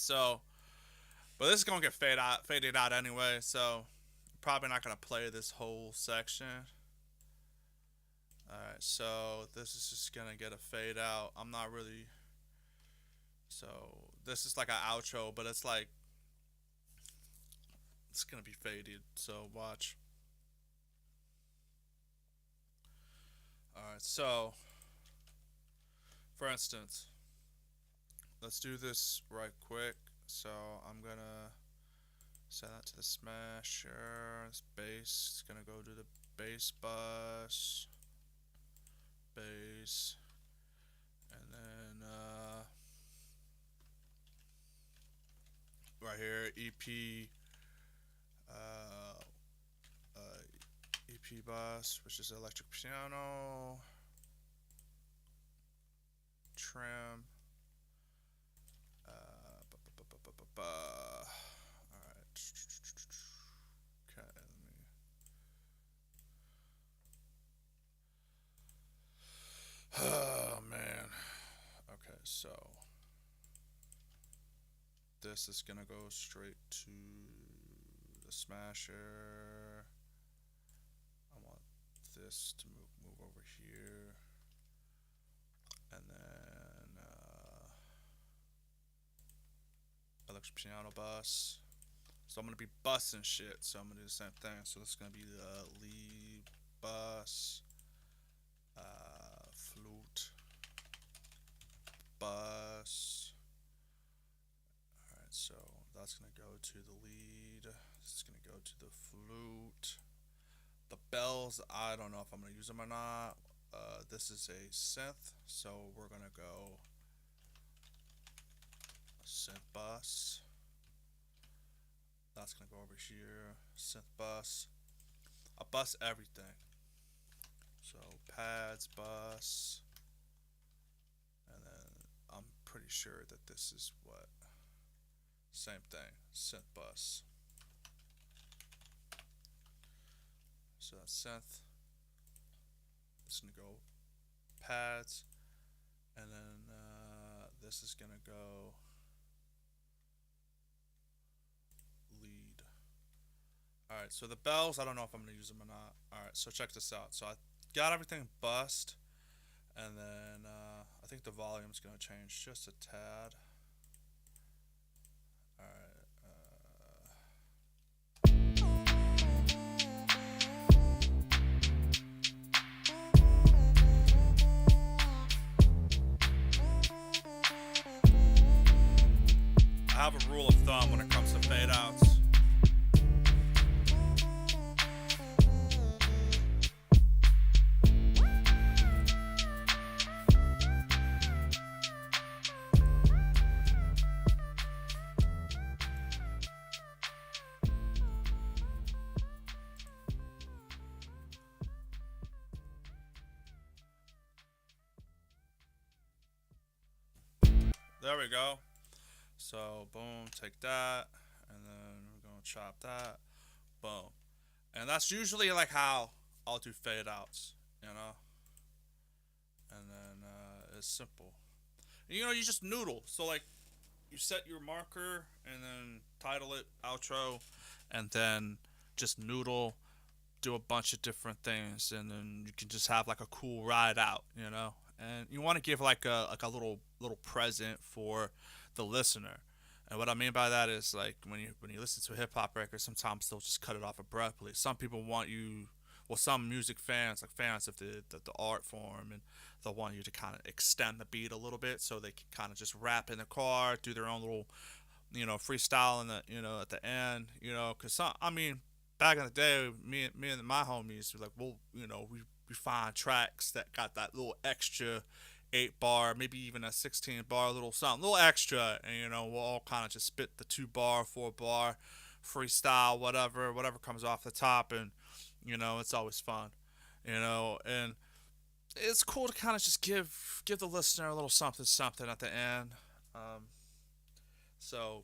So, but this is gonna get faded out anyway. So, probably not gonna play this whole section. All right, so this is just gonna get a fade out. I'm not really. So this is like an outro, but it's like it's gonna be faded. So watch. All right, so for instance, let's do this right quick. So I'm gonna set that to the smasher. This bass is gonna go to the bass bus, bass, and then right here uh, EP bus, which is electric piano, trim. Alright. Okay, let me. Oh man. Okay, so this is gonna go straight to the smasher. I want this to move over here, and then electric piano bus. So I'm gonna be bussing shit. So I'm gonna do the same thing. So this is gonna be the lead bus, flute, bus. All right, so that's gonna go to the lead. This is gonna go to the flute. The bells, I don't know if I'm gonna use them or not. This is a synth, so we're gonna go synth bus. That's gonna go over here. Synth bus. I bus everything. So pads bus, and then I'm pretty sure that this is what. Same thing. Synth bus. So that's synth. It's gonna go pads, and then this is gonna go lead. All right, so the bells, I don't know if I'm gonna use them or not. All right, so check this out. So I got everything bussed, and then I think the volume's gonna change just a tad. All right. I have a rule of thumb when it comes to fade outs. There we go. So boom, take that, and then we're gonna chop that, boom, and that's usually like how I'll do fade outs, you know. And then it's simple. And, you just noodle. So like, you set your marker and then title it outro, and then just noodle, do a bunch of different things, and then you can just have like a cool ride out, you know. And you want to give like a little present for the listener. And what I mean by that is like when you listen to a hip hop record, sometimes they'll just cut it off abruptly. Some people want you, well, some music fans, like fans of the art form, and they'll want you to kind of extend the beat a little bit so they can kind of just rap in the car, do their own little, freestyle in the, at the end, because I mean, back in the day, me and my homies were like, well, we find tracks that got that little extra 8 bar, maybe even a 16 bar, little something, little extra, and we'll all kind of just spit the 2 bar, 4 bar, freestyle, whatever comes off the top, and it's always fun, and it's cool to kind of just give the listener a little something at the end, so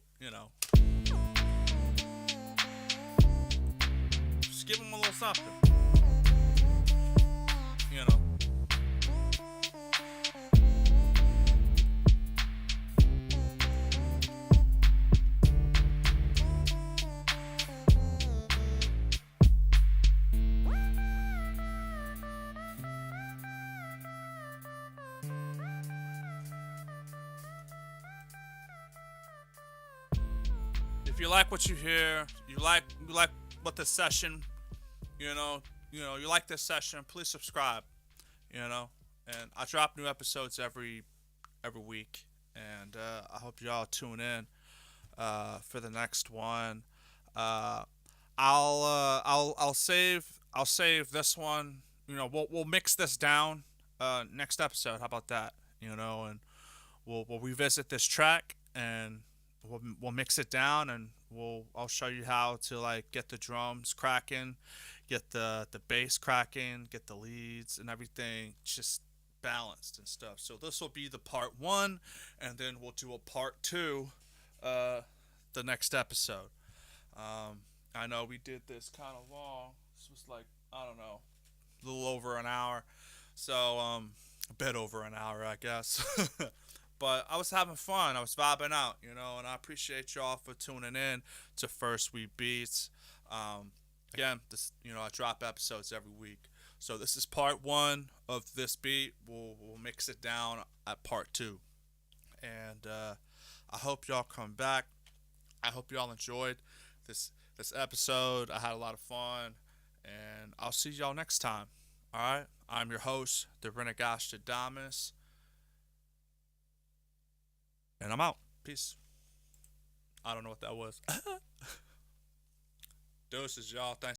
just give them a little something, you know. if you like what you hear, you like what this session, you like this session, please subscribe. You know, and I drop new episodes every week, and I hope y'all tune in for the next one. Uh, I'll save this one. We'll mix this down next episode. How about that? And we'll revisit this track, and we'll mix it down, and I'll show you how to like get the drums cracking, get the bass cracking, get the leads and everything just balanced and stuff. So this will be the part one, and then we'll do a part two uh, the next episode. I know we did this kind of long. This was like, I don't know, a little over an hour. So a bit over an hour, I guess. But I was having fun. I was vibing out, and I appreciate y'all for tuning in to First We Beats. Again, I drop episodes every week. So this is part one of this beat. We'll mix it down at part two. And I hope y'all come back. I hope y'all enjoyed this episode. I had a lot of fun, and I'll see y'all next time. All right, I'm your host, the Rinnegan, and I'm out. Peace. I don't know what that was. Doses, y'all. Thanks.